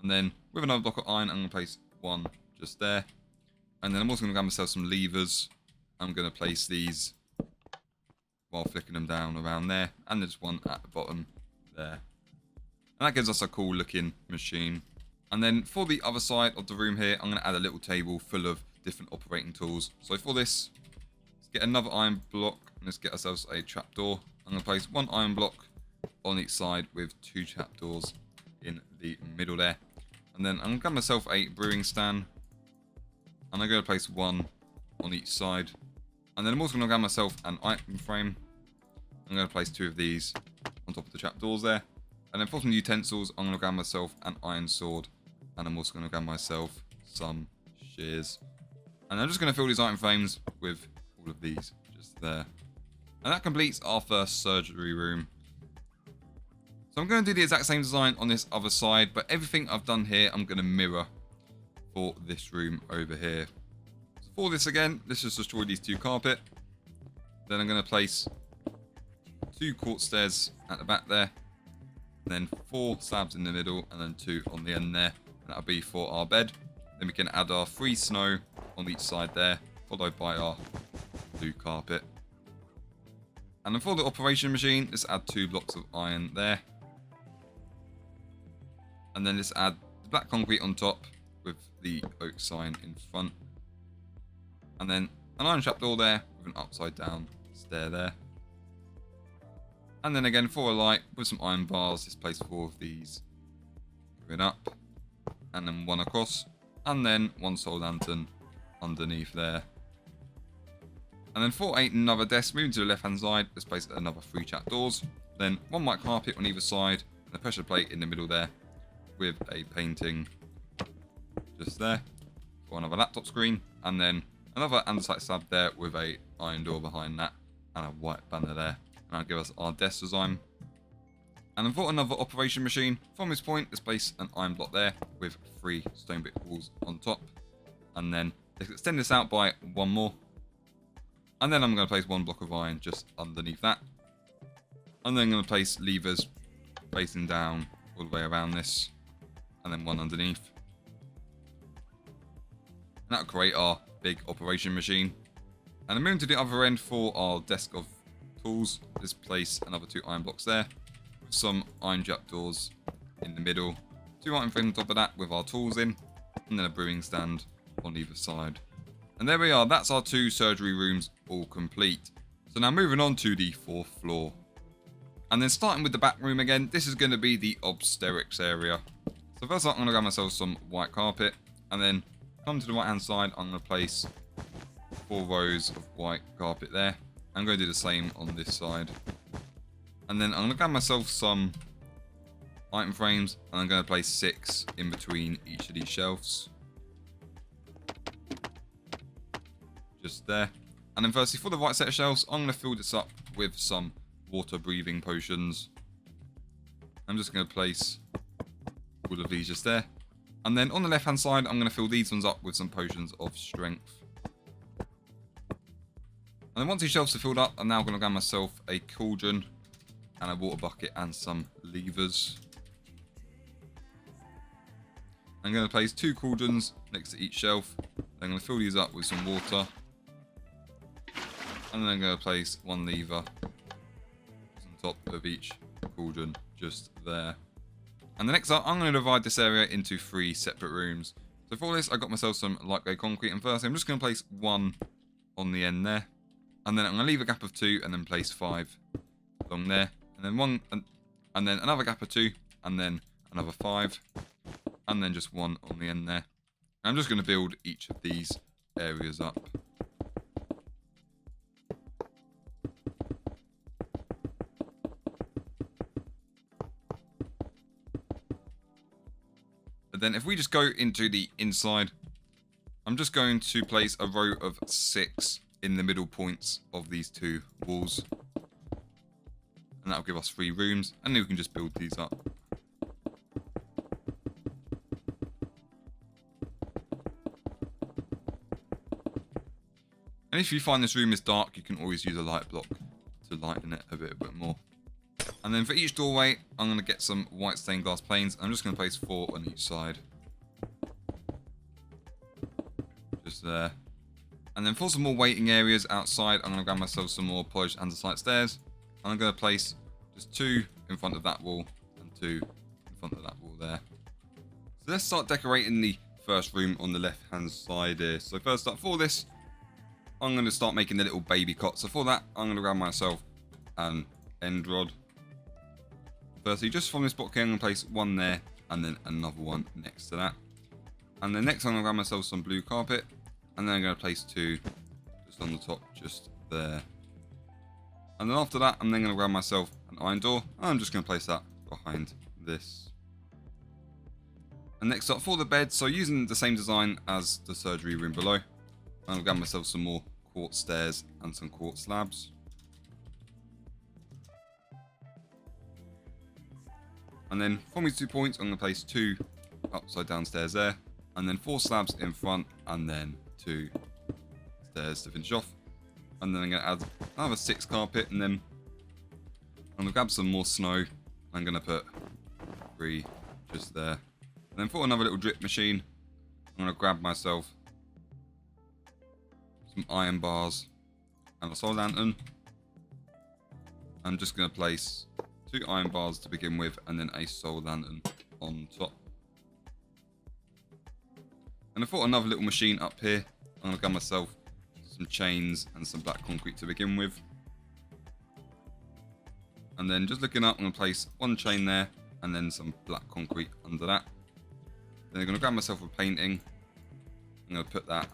And then with another block of iron, I'm going to place 1 just there. And then I'm also going to grab myself some levers. I'm going to place these while flicking them down around there. And there's one at the bottom there. And that gives us a cool looking machine. And then for the other side of the room here, I'm going to add a little table full of different operating tools. So for this, let's get another iron block and let's get ourselves a trapdoor. I'm going to place 1 iron block on each side with 2 trapdoors in the middle there. And then I'm going to grab myself a brewing stand. And I'm going to place 1 on each side. And then I'm also going to grab myself an item frame. I'm going to place 2 of these on top of the trapdoors there. And then for some utensils, I'm going to grab myself an iron sword. And I'm also going to grab myself some shears. And I'm just going to fill these item frames with all of these just there. And that completes our first surgery room. So I'm going to do the exact same design on this other side, but everything I've done here, I'm going to mirror for this room over here. So for this again, let's just destroy these 2 carpet. Then I'm going to place 2 quartz stairs at the back there. And then 4 slabs in the middle, and then 2 on the end there. And that'll be for our bed. Then we can add our 3 snow on each side there, followed by our blue carpet. And then for the operation machine, let's add 2 blocks of iron there. And then let's add the black concrete on top with the oak sign in front. And then an iron trapdoor there with an upside down stair there. And then again for a light with some iron bars, let's place 4 of these going up. And then 1 across. And then 1 solar lantern underneath there. And then for another desk, moving to the left hand side, let's place another 3 trapdoors. Then 1 white carpet on either side, and a pressure plate in the middle there, with a painting just there for another laptop screen. And then another andesite slab there with a iron door behind that, and a white banner there. And that'll give us our desk design. And then for another operation machine, from this point, let's place an iron block there with 3 stone brick walls on top. And then let's extend this out by 1 more. And then I'm going to place 1 block of iron just underneath that. And then I'm going to place levers facing down all the way around this. And then 1 underneath. And that'll create our big operation machine. And then moving to the other end for our desk of tools, let's place another 2 iron blocks there. With some iron trapdoors in the middle. 2 iron frames on top of that with our tools in. And then a brewing stand on either side. And there we are, that's our 2 surgery rooms all complete. So now moving on to the 4th floor. And then starting with the back room again, this is going to be the Obsterics area. So first up, I'm going to grab myself some white carpet. And then come to the right hand side, I'm going to place 4 rows of white carpet there. I'm going to do the same on this side. And then I'm going to grab myself some item frames. And I'm going to place 6 in between each of these shelves. Just there. And then firstly, for the right set of shelves, I'm going to fill this up with some water breathing potions. I'm just going to place all of these just there. And then on the left hand side, I'm going to fill these ones up with some potions of strength. And then once these shelves are filled up, I'm now going to grab myself a cauldron and a water bucket and some levers. I'm going to place 2 cauldrons next to each shelf. I'm going to fill these up with some water. And then I'm going to place 1 lever on top of each cauldron just there. And the next up, I'm going to divide this area into 3 separate rooms. So for this, I got myself some light grey concrete. And first, I'm just going to place 1 on the end there. And then I'm going to leave a gap of 2 and then place 5 along there. And then 1, and then another gap of 2, and then another 5. And then just 1 on the end there. And I'm just going to build each of these areas up. But then if we just go into the inside, I'm just going to place a row of 6 in the middle points of these 2 walls. And that'll give us 3 rooms, and then we can just build these up. And if you find this room is dark, you can always use a light block to lighten it a bit more. And then for each doorway, I'm going to get some white stained glass panes. I'm just going to place 4 on each side. Just there. And then for some more waiting areas outside, I'm going to grab myself some more polished andesite stairs. And I'm going to place just 2 in front of that wall and 2 in front of that wall there. So let's start decorating the first room on the left hand side here. So first up, for this, I'm going to start making the little baby cot. So for that, I'm going to grab myself an end rod. Firstly, just from this block here, I'm going to place 1 there and then another one next to that. And then next, I'm going to grab myself some blue carpet. And then I'm going to place 2 just on the top, just there. And then after that, I'm then going to grab myself an iron door. And I'm just going to place that behind this. And next up, for the bed, so using the same design as the surgery room below, I'm going to grab myself some more quartz stairs and some quartz slabs. And then from these 2 points, I'm going to place 2 upside down stairs there. And then 4 slabs in front, and then 2 stairs to finish off. And then I'm going to add another 6 carpet, and then I'm going to grab some more snow. I'm going to put 3 just there. And then for another little drip machine, I'm going to grab myself some iron bars and a solar lantern. I'm just going to place 2 iron bars to begin with, and then a solar lantern on top. And I thought another little machine up here. I'm going to grab myself some chains and some black concrete to begin with. And then just looking up, I'm going to place 1 chain there and then some black concrete under that. Then I'm going to grab myself a painting. I'm going to put that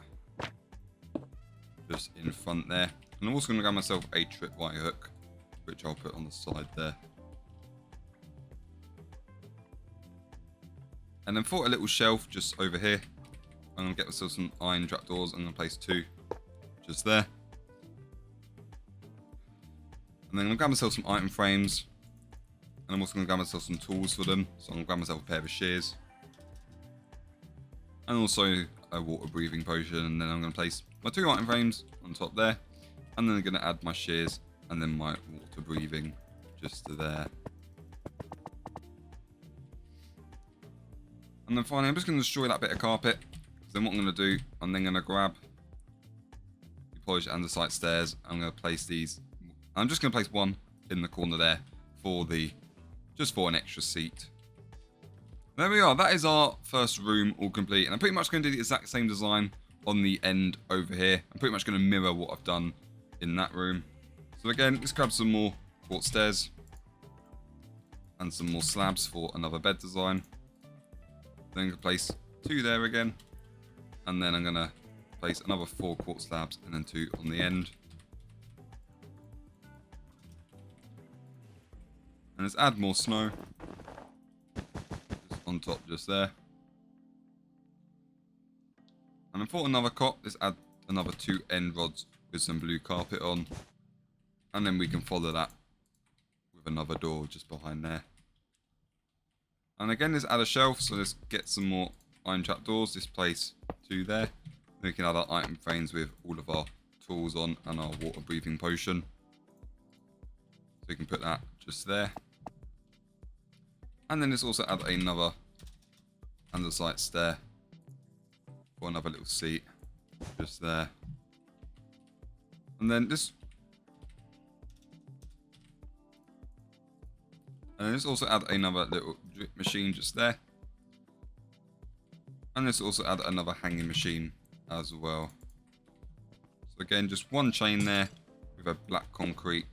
just in front there. And I'm also going to grab myself a tripwire hook, which I'll put on the side there. And then for a little shelf just over here, I'm going to get myself some iron trapdoors. I'm going to place 2 just there. And then I'm going to grab myself some item frames. And I'm also going to grab myself some tools for them. So I'm going to grab myself a pair of shears. And also a water breathing potion. And then I'm going to place my 2 item frames on top there. And then I'm going to add my shears and then my water breathing just to there. And then finally, I'm just going to destroy that bit of carpet. Then what I'm going to do, I'm then going to grab the polished andesite stairs. I'm going to place these. I'm just going to place 1 in the corner there for just for an extra seat. There we are. That is our first room all complete. And I'm pretty much going to do the exact same design on the end over here. I'm pretty much going to mirror what I've done in that room. So again, let's grab some more quartz stairs and some more slabs for another bed design. Then I'm going to place 2 there again. And then I'm going to place another 4 quartz slabs and then 2 on the end. And let's add more snow. Just on top, just there. And then for another cot, let's add another 2 end rods with some blue carpet on. And then we can follow that with another door just behind there. And again, let's add a shelf. So let's get some more iron trapdoors. This place 2 there. We can add our item frames with all of our tools on and our water breathing potion. So we can put that just there. And then let's also add another andesite stair for another little seat just there. And then this. And let's also add another little drip machine just there. And let's also add another hanging machine as well. So again, just 1 chain there with a black concrete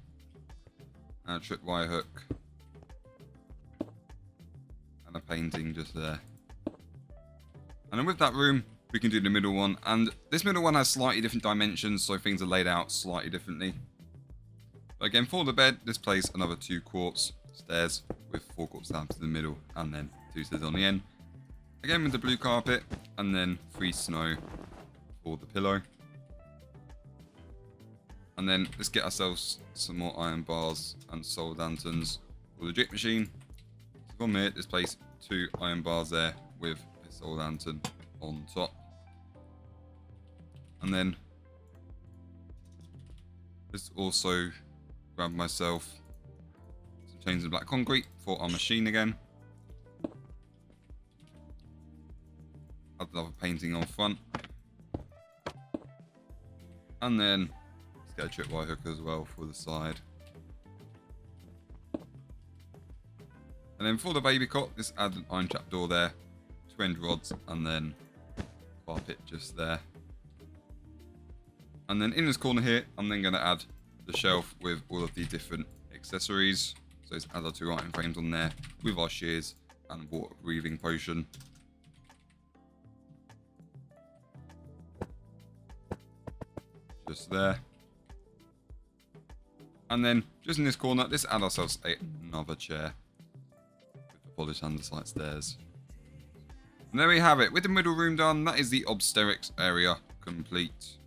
and a tripwire hook and a painting just there. And then with that room, we can do the middle one. And this middle one has slightly different dimensions, so things are laid out slightly differently. But again, for the bed, let's place another 2 quartz stairs with 4 quartz slabs in the middle and then 2 stairs on the end. Again with the blue carpet, and then 3 snow for the pillow. And then let's get ourselves some more iron bars and solar lanterns for the drip machine. So from here, let's place 2 iron bars there with a solar lantern on top. And then let's also grab myself some chains of black concrete for our machine again. Add another painting on front. And then let's get a tripwire hook as well for the side. And then for the baby cot, let's add an iron trap door there, 2 end rods, and then carpet just there. And then in this corner here, I'm then going to add the shelf with all of the different accessories. So let's add our 2 iron frames on there with our shears and water breathing potion. Just there. And then just in this corner, let's add ourselves another chair with the polished andesite stairs. And there we have it. With the middle room done, that is the Obsterics area complete.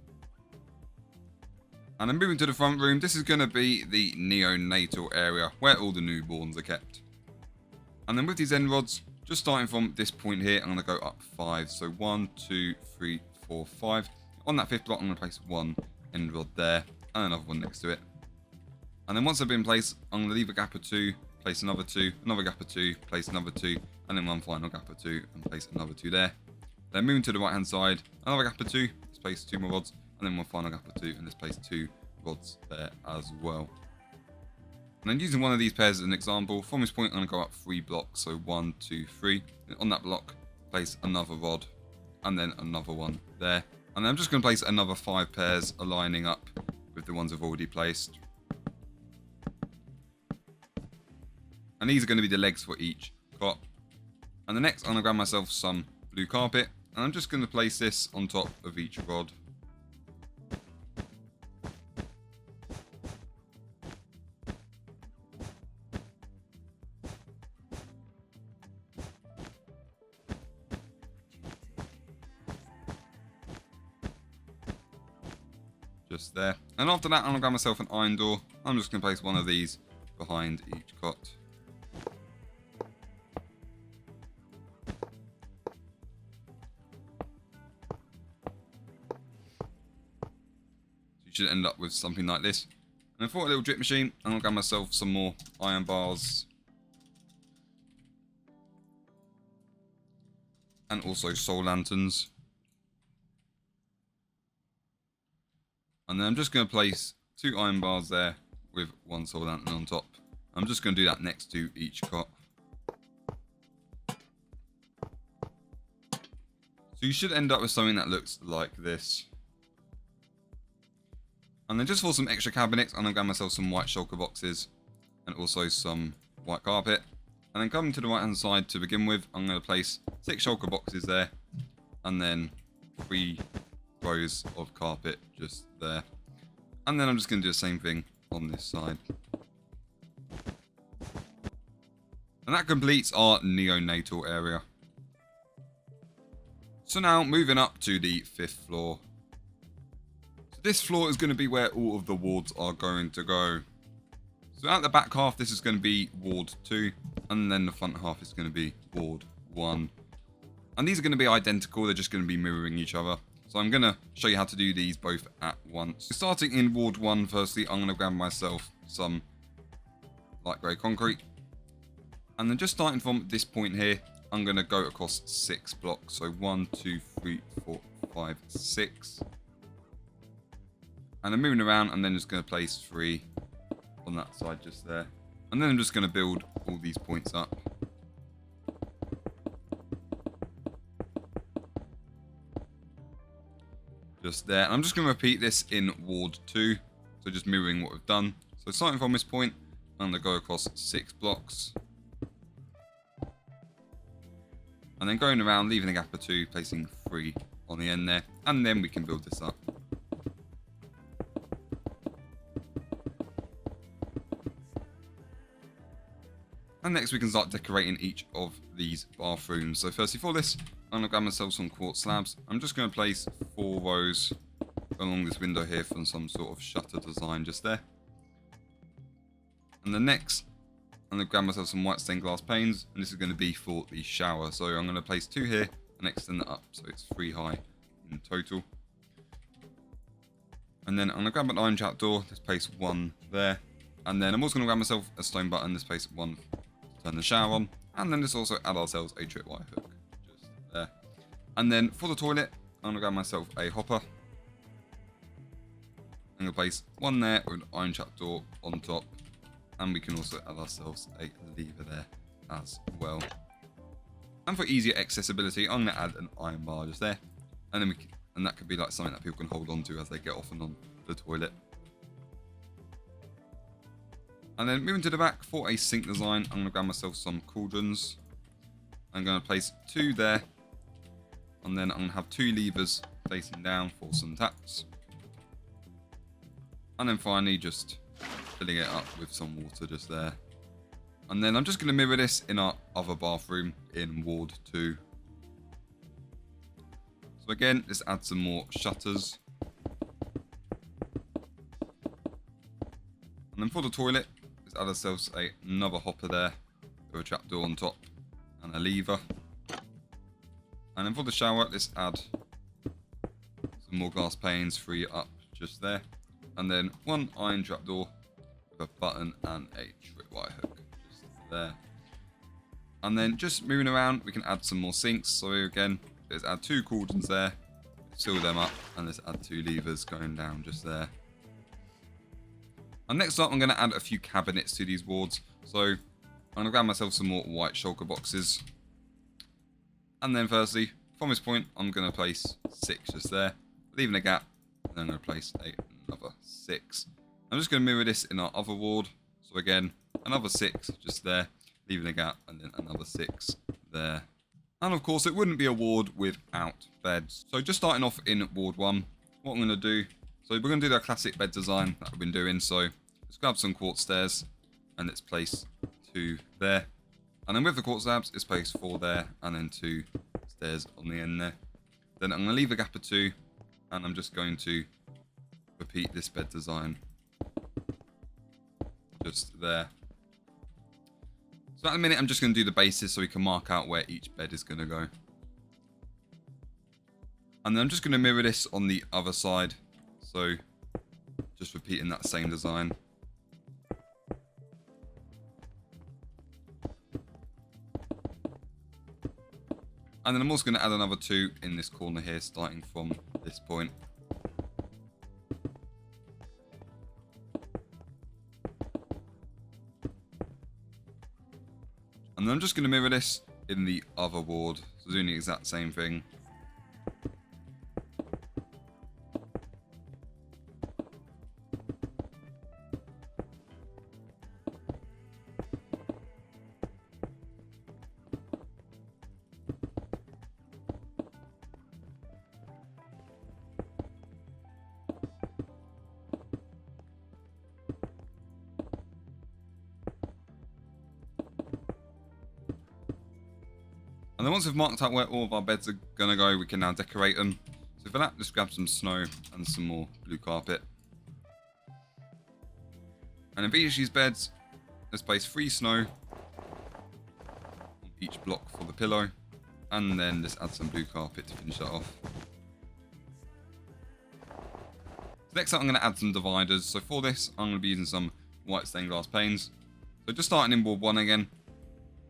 And then moving to the front room, this is going to be the Neonatal area where all the newborns are kept. And then with these end rods, just starting from this point here, I'm going to go up 5. So 1, 2, 3, 4, 5. On that 5th block, I'm going to place 1 end rod there and another one next to it. And then once they've been placed, I'm going to leave a gap of 2, place another 2, another gap of 2, place another 2, and then 1 final gap of 2 and place another 2 there. Then moving to the right hand side, another gap of 2, let's place 2 more rods, and then 1 final gap of 2, and let's place 2 rods there as well. And then using one of these pairs as an example, from this point I'm going to go up 3 blocks, so 1, 2, 3. And on that block, place another rod, and then another one there. And then I'm just going to place another 5 pairs aligning up with the ones I've already placed. And these are going to be the legs for each cot. And the next, I'm going to grab myself some blue carpet, and I'm just going to place this on top of each rod. Just there. And after that, I'm going to grab myself an iron door. I'm just going to place one of these behind each cot. So you should end up with something like this. And then for a little drip machine, I'm going to grab myself some more iron bars. And also solar lanterns. And then I'm just going to place 2 iron bars there with 1 solar lantern on top. I'm just going to do that next to each cot. So you should end up with something that looks like this. And then just for some extra cabinets, I'm going to grab myself some white shulker boxes and also some white carpet. And then coming to the right hand side to begin with, I'm going to place 6 shulker boxes there and then 3 rows of carpet just there. And then I'm just going to do the same thing on this side. And that completes our neonatal area. So now moving up to the 5th floor. So this floor is going to be where all of the wards are going to go. So at the back half, this is going to be ward 2, and then the front half is going to be ward 1. And these are going to be identical, they're just going to be mirroring each other. So I'm going to show you how to do these both at once. So starting in ward 1, firstly, I'm going to grab myself some light grey concrete. And then just starting from this point here, I'm going to go across 6 blocks. So 1, 2, 3, 4, 5, 6. And then moving around, and then just going to place 3 on that side just there. And then I'm just going to build all these points up. Just there. And I'm just going to repeat this in ward 2. So just mirroring what we've done. So starting from this point, I'm going to go across 6 blocks. And then going around, leaving a gap of 2, placing 3 on the end there. And then we can build this up. And next we can start decorating each of these bathrooms. So firstly for this, I'm going to grab myself some quartz slabs. I'm just going to place 4 rows along this window here from some sort of shutter design just there. And then next, I'm going to grab myself some white stained glass panes, and this is going to be for the shower. So I'm going to place 2 here and extend that up so it's 3 high in total. And then I'm going to grab an iron trapdoor, let's place 1 there. And then I'm also going to grab myself a stone button, let's place 1 to turn the shower on. And then let's also add ourselves a tripwire hook, just there. And then for the toilet, I'm going to grab myself a hopper. I'm going to place 1 there with an iron trapdoor on top. And we can also add ourselves a lever there as well. And for easier accessibility, I'm going to add an iron bar just there. And then and that could be like something that people can hold on to as they get off and on the toilet. And then moving to the back for a sink design, I'm going to grab myself some cauldrons. I'm going to place 2 there. And then I'm going to have 2 levers facing down for some taps. And then finally just filling it up with some water just there. And then I'm just going to mirror this in our other bathroom in Ward 2. So again, let's add some more shutters. And then for the toilet, let's add ourselves another hopper there with a trapdoor on top and a lever. And then for the shower, let's add some more glass panes, 3 up just there. And then 1 iron trapdoor with a button and a tripwire hook just there. And then just moving around, we can add some more sinks. So again, let's add 2 cauldrons there, seal them up, and let's add 2 levers going down just there. And next up, I'm going to add a few cabinets to these wards. So I'm going to grab myself some more white shulker boxes. And then firstly, from this point, I'm going to place 6 just there, leaving a gap, and then I'm going to place another 6. I'm just going to mirror this in our other ward. So again, another 6 just there, leaving a gap, and then another 6 there. And of course, it wouldn't be a ward without beds. So just starting off in Ward 1, what I'm going to do, so we're going to do the classic bed design that we've been doing. So let's grab some quartz stairs, and let's place 2 there. And then with the quartz slabs, let's place 4 there, and then 2 stairs on the end there. Then I'm going to leave a gap of 2, and I'm just going to repeat this bed design just there. So at the minute, I'm just going to do the bases so we can mark out where each bed is going to go. And then I'm just going to mirror this on the other side. So just repeating that same design. And then I'm also going to add another 2 in this corner here, starting from this point. And then I'm just going to mirror this in the other ward, so doing the exact same thing. And then once we've marked out where all of our beds are going to go, we can now decorate them. So for that, just grab some snow and some more blue carpet. And in each of these beds, let's place 3 snow on each block for the pillow. And then just add some blue carpet to finish that off. So next up, I'm going to add some dividers. So for this, I'm going to be using some white stained glass panes. So just starting in Ward 1 again,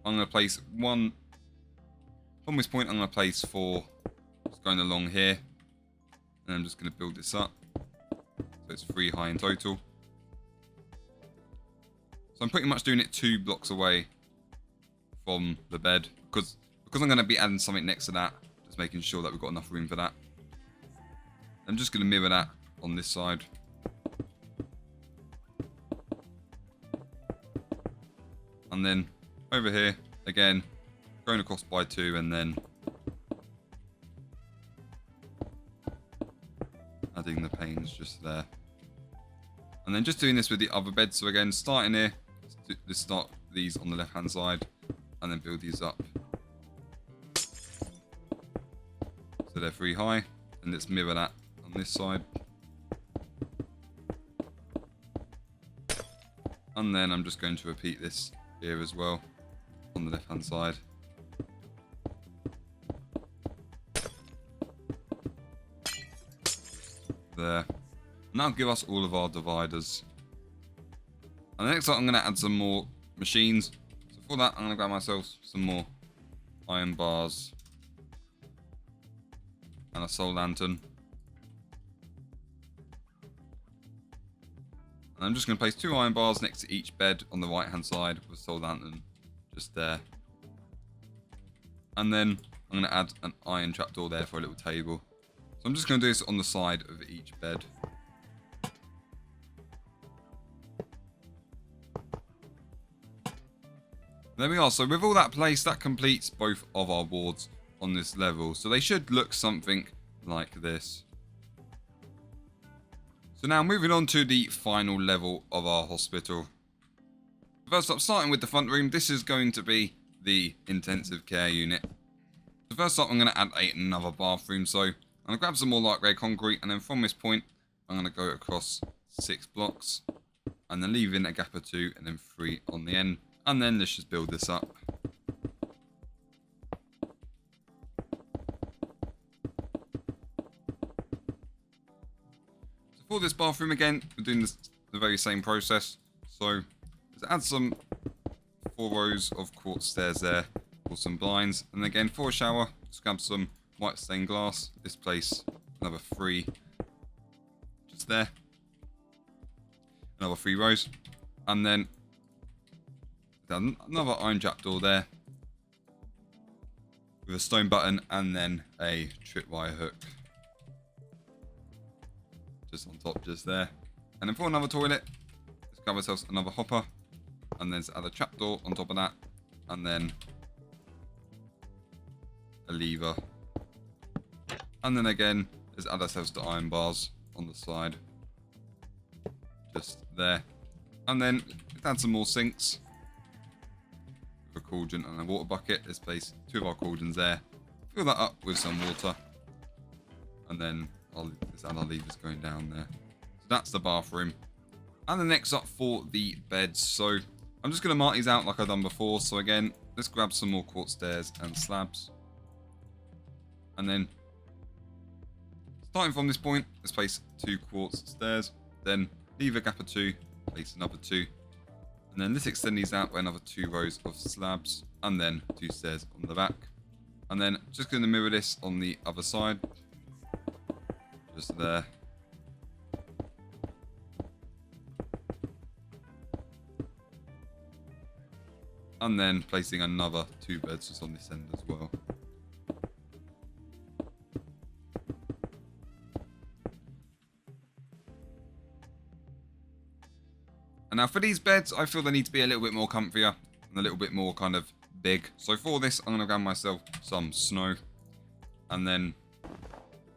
I'm going to place 1. From this point, I'm going to place 4 just going along here. And I'm just going to build this up. So it's 3 high in total. So I'm pretty much doing it 2 blocks away from the bed. Because I'm going to be adding something next to that. Just making sure that we've got enough room for that. I'm just going to mirror that on this side. And then over here, again, going across by 2 and then adding the panes just there. And then just doing this with the other bed. So again, starting here, let's start these on the left hand side and then build these up. So they're 3 high, and let's mirror that on this side. And then I'm just going to repeat this here as well on the left hand side. There. And that'll give us all of our dividers. And next up I'm going to add some more machines. So for that I'm going to grab myself some more iron bars and a soul lantern. And I'm just going to place 2 iron bars next to each bed on the right hand side with soul lantern just there. And then I'm going to add an iron trapdoor there for a little table. So I'm just going to do this on the side of each bed. There we are. So with all that placed, that completes both of our wards on this level. So they should look something like this. So now moving on to the final level of our hospital. First up, starting with the front room, this is going to be the intensive care unit. So first up, I'm going to add another bathroom. So I'm going to grab some more light grey concrete, and then from this point, I'm going to go across 6 blocks, and then leave in a gap of 2, and then 3 on the end. And then let's just build this up. So for this bathroom again, we're doing the very same process. So let's add some 4 rows of quartz stairs there, or some blinds. And again, for a shower, just grab some white stained glass. This place, another 3 just there. Another 3 rows. And then another iron trapdoor there with a stone button, and then a tripwire hook just on top, just there. And then for another toilet, let's grab ourselves another hopper, and then let's add a trapdoor on top of that, and then a lever. And then again, let's add ourselves the iron bars on the side, just there. And then let's add some more sinks. A cauldron and a water bucket. Let's place 2 of our cauldrons there. Fill that up with some water, and then let's add our levers going down there. So that's the bathroom. And the next up for the beds. So I'm just going to mark these out like I've done before. So again, let's grab some more quartz stairs and slabs, and then starting from this point, let's place 2 quartz stairs. Then leave a gap of 2. Place another 2. And then let's extend these out by another 2 rows of slabs, and then 2 stairs on the back. And then just going to mirror this on the other side, just there. And then placing another 2 beds just on this end as well. And now for these beds, I feel they need to be a little bit more comfier and a little bit more kind of big. So for this, I'm going to grab myself some snow. And then,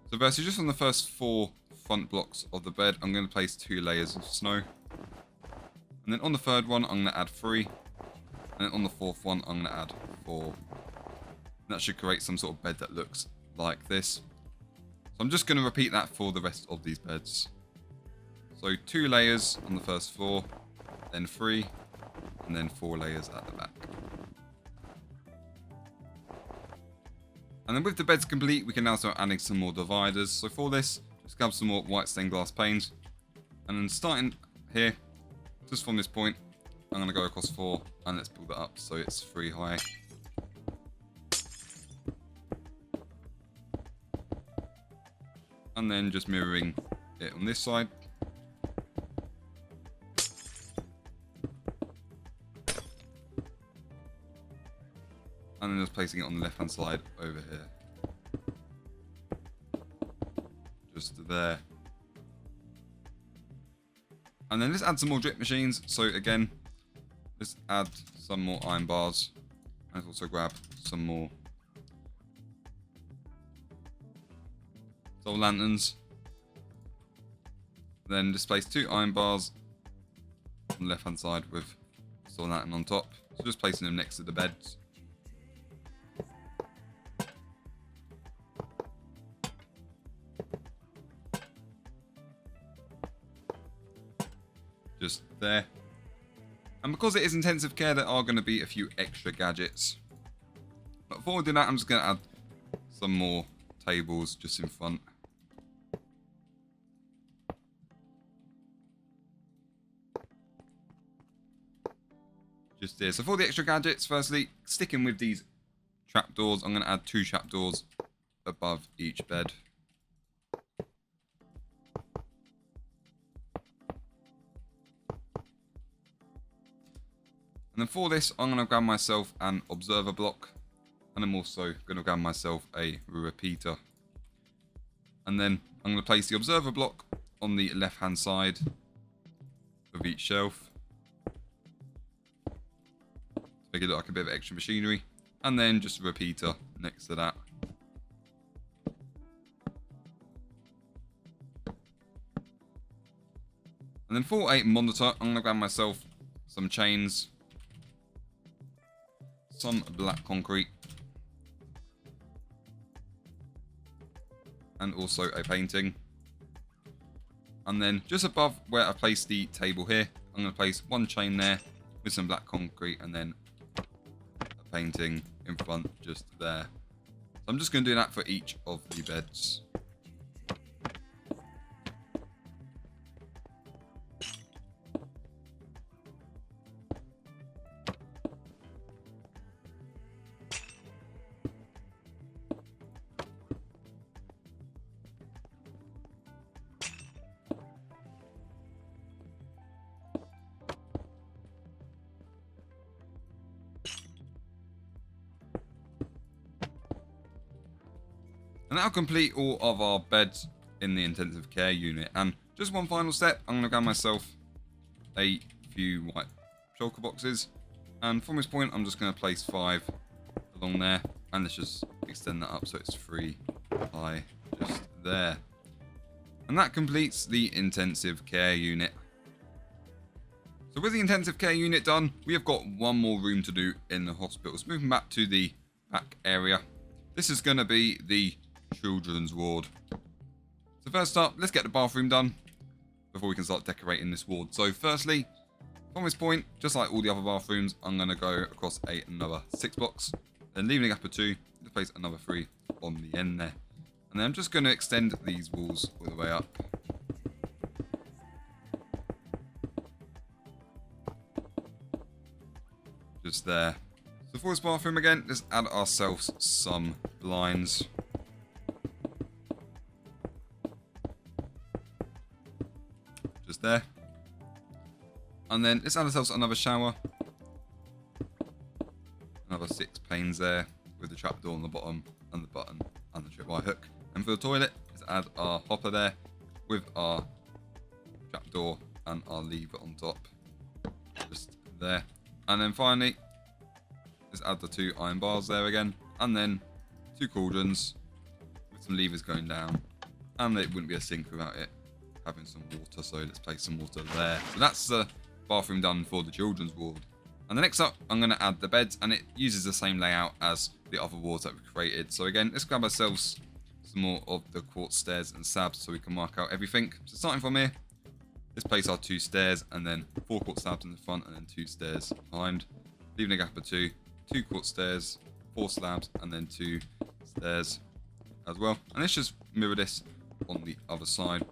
so versus just on the first 4 front blocks of the bed, I'm going to place 2 layers of snow. And then on the 3rd one, I'm going to add 3. And then on the 4th one, I'm going to add 4. And that should create some sort of bed that looks like this. So I'm just going to repeat that for the rest of these beds. So 2 layers on the first floor, then 3, and then 4 layers at the back. And then with the beds complete, we can now start adding some more dividers. So for this, just grab some more white stained glass panes. And then starting here, just from this point, I'm going to go across 4, and let's build it up so it's 3 high. And then just mirroring it on this side. And then just placing it on the left hand side over here. Just there. And then let's add some more drip machines. So again, let's add some more iron bars. And let's also grab some more soul lanterns. Then just place 2 iron bars on the left hand side with soul lantern on top. So just placing them next to the beds. Just there. And because it is intensive care, there are going to be a few extra gadgets. But before we do that, I'm just going to add some more tables just in front. Just here. So for the extra gadgets, firstly, sticking with these trapdoors, I'm going to add 2 trapdoors above each bed. And then for this, I'm going to grab myself an observer block. And I'm also going to grab myself a repeater. And then I'm going to place the observer block on the left-hand side of each shelf. Make it look like a bit of extra machinery. And then just a repeater next to that. And then for a monitor, I'm going to grab myself some chains, some black concrete, and also a painting. And then just above where I placed the table here, I'm going to place 1 chain there with some black concrete and then a painting in front just there. So I'm just going to do that for each of the beds. And that'll complete all of our beds in the intensive care unit. And just one final step, I'm going to grab myself a few white shulker boxes. And from this point, I'm just going to place 5 along there. And let's just extend that up so it's 3 high, just there. And that completes the intensive care unit. So with the intensive care unit done, we have got one more room to do in the hospital. So moving back to the back area. This is going to be the children's ward. So first up, let's get the bathroom done before we can start decorating this ward. So firstly, from this point, just like all the other bathrooms, I'm going to go across another 6 blocks, then leaving a gap of 2, to place another 3 on the end there. And then I'm just going to extend these walls all the way up. Just there. So for this bathroom again, let's add ourselves some blinds. Just there. And then let's add ourselves another shower. Another 6 panes there with the trapdoor on the bottom and the button and the tripwire hook. And for the toilet, let's add our hopper there with our trapdoor and our lever on top. Just there. And then finally, let's add the 2 iron bars there again. And then 2 cauldrons with some levers going down. And it wouldn't be a sink without it having some water, so let's place some water there. So that's the bathroom done for the children's ward. And the next up, I'm going to add the beds, and it uses the same layout as the other wards that we've created. So again, let's grab ourselves some more of the quartz stairs and slabs so we can mark out everything. So starting from here, let's place our 2 stairs and then 4 quartz slabs in the front and then 2 stairs behind. Leaving a gap of 2 quartz stairs, 4 slabs and then 2 stairs as well. And let's just mirror this on the other side.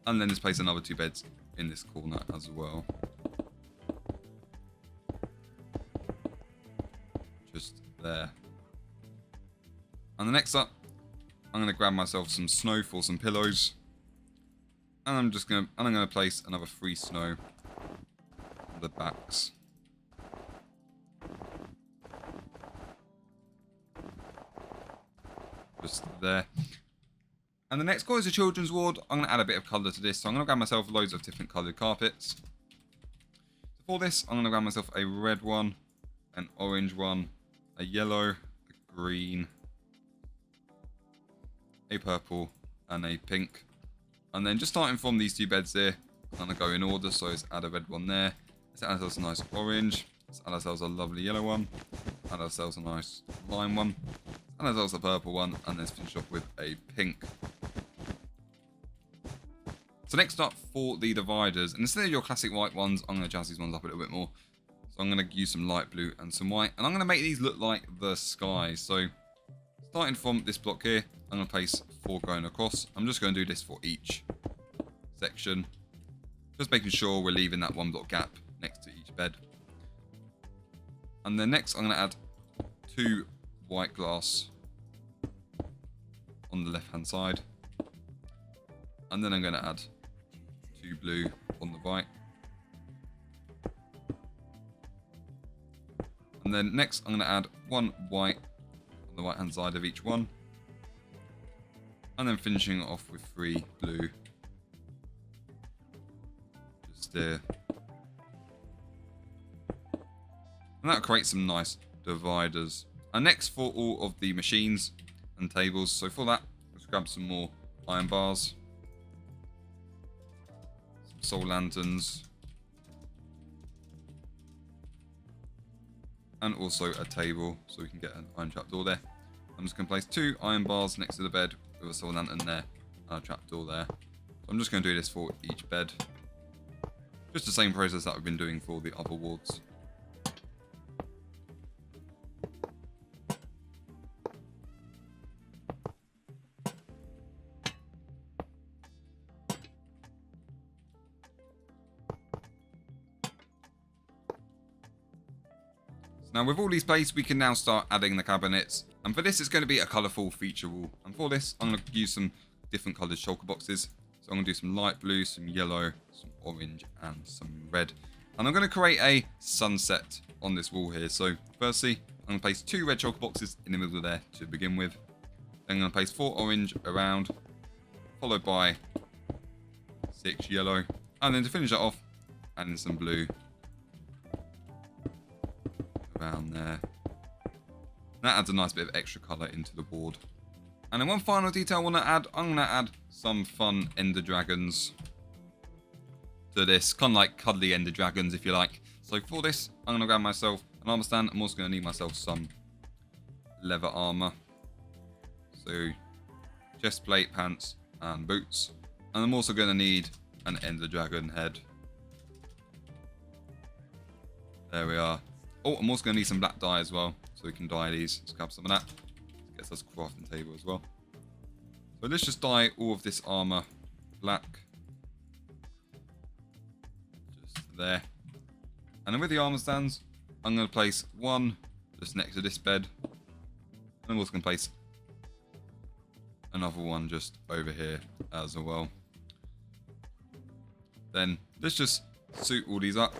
And then let's place another 2 beds in this corner as well. Just there. And the next up, I'm going to grab myself some snow for some pillows. And I'm going to place another 3 snow on the backs. Just there. And the next core is a children's ward. I'm going to add a bit of colour to this. So I'm going to grab myself loads of different coloured carpets. So for this, I'm going to grab myself a red one, an orange one, a yellow, a green, a purple, and a pink. And then just starting from these two beds here, I'm going to go in order. So let's add a red one there. Let's add ourselves a nice orange. Let's add ourselves a lovely yellow one. Add ourselves a nice lime one. Add ourselves a purple one. And let's finish off with a pink. So next up for the dividers, and instead of your classic white ones, I'm going to jazz these ones up a little bit more. So I'm going to use some light blue and some white. And I'm going to make these look like the sky. So starting from this block here, I'm going to place 4 going across. I'm just going to do this for each section. Just making sure we're leaving that 1 block gap next to each bed. And then next, I'm going to add 2 white glass on the left-hand side. And then I'm going to add 2 blue on the right. And then next, I'm going to add 1 white on the right-hand side of each one. And then finishing off with 3 blue. Just there. And that'll create some nice dividers. And next for all of the machines and tables. So for that, let's grab some more iron bars. Some soul lanterns. And also a table, so we can get an iron trapdoor there. I'm just going to place 2 iron bars next to the bed with a soul lantern there and a trapdoor there. So I'm just going to do this for each bed. Just the same process that we've been doing for the other wards. Now with all these placed, we can now start adding the cabinets. And for this, it's going to be a colourful feature wall. And for this, I'm going to use some different coloured shulker boxes. So I'm going to do some light blue, some yellow, some orange, and some red. And I'm going to create a sunset on this wall here. So firstly, I'm going to place 2 red shulker boxes in the middle of there to begin with. Then I'm going to place 4 orange around, followed by 6 yellow. And then to finish it off, adding some blue around there. That adds a nice bit of extra colour into the board. And then one final detail I want to add, I'm going to add some fun ender dragons to this. Kind of like cuddly ender dragons, if you like. So for this, I'm going to grab myself an armor stand. I'm also going to need myself some leather armor. So chest plate, pants, and boots. And I'm also going to need an ender dragon head. There we are. Oh, I'm also going to need some black dye as well, so we can dye these. Let's grab some of that. Gets us a crafting table as well. So let's just dye all of this armor black. Just there. And then with the armor stands, I'm going to place 1 just next to this bed. And I'm also going to place another one just over here as well. Then let's just suit all these up.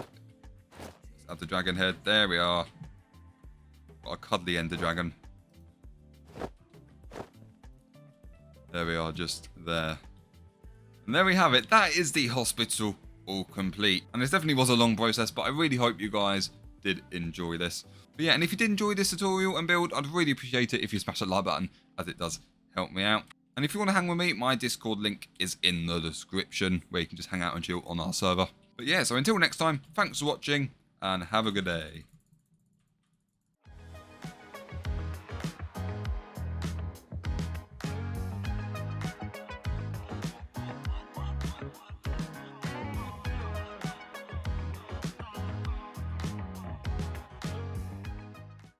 Add the dragon head. There we are. Got a cuddly ender dragon. There we are, just there. And there we have it. That is the hospital all complete. And this definitely was a long process, but I really hope you guys did enjoy this. But yeah, and if you did enjoy this tutorial and build, I'd really appreciate it if you smash that like button, as it does help me out. And if you want to hang with me, my Discord link is in the description, where you can just hang out and chill on our server. But yeah, so until next time, thanks for watching, and have a good day.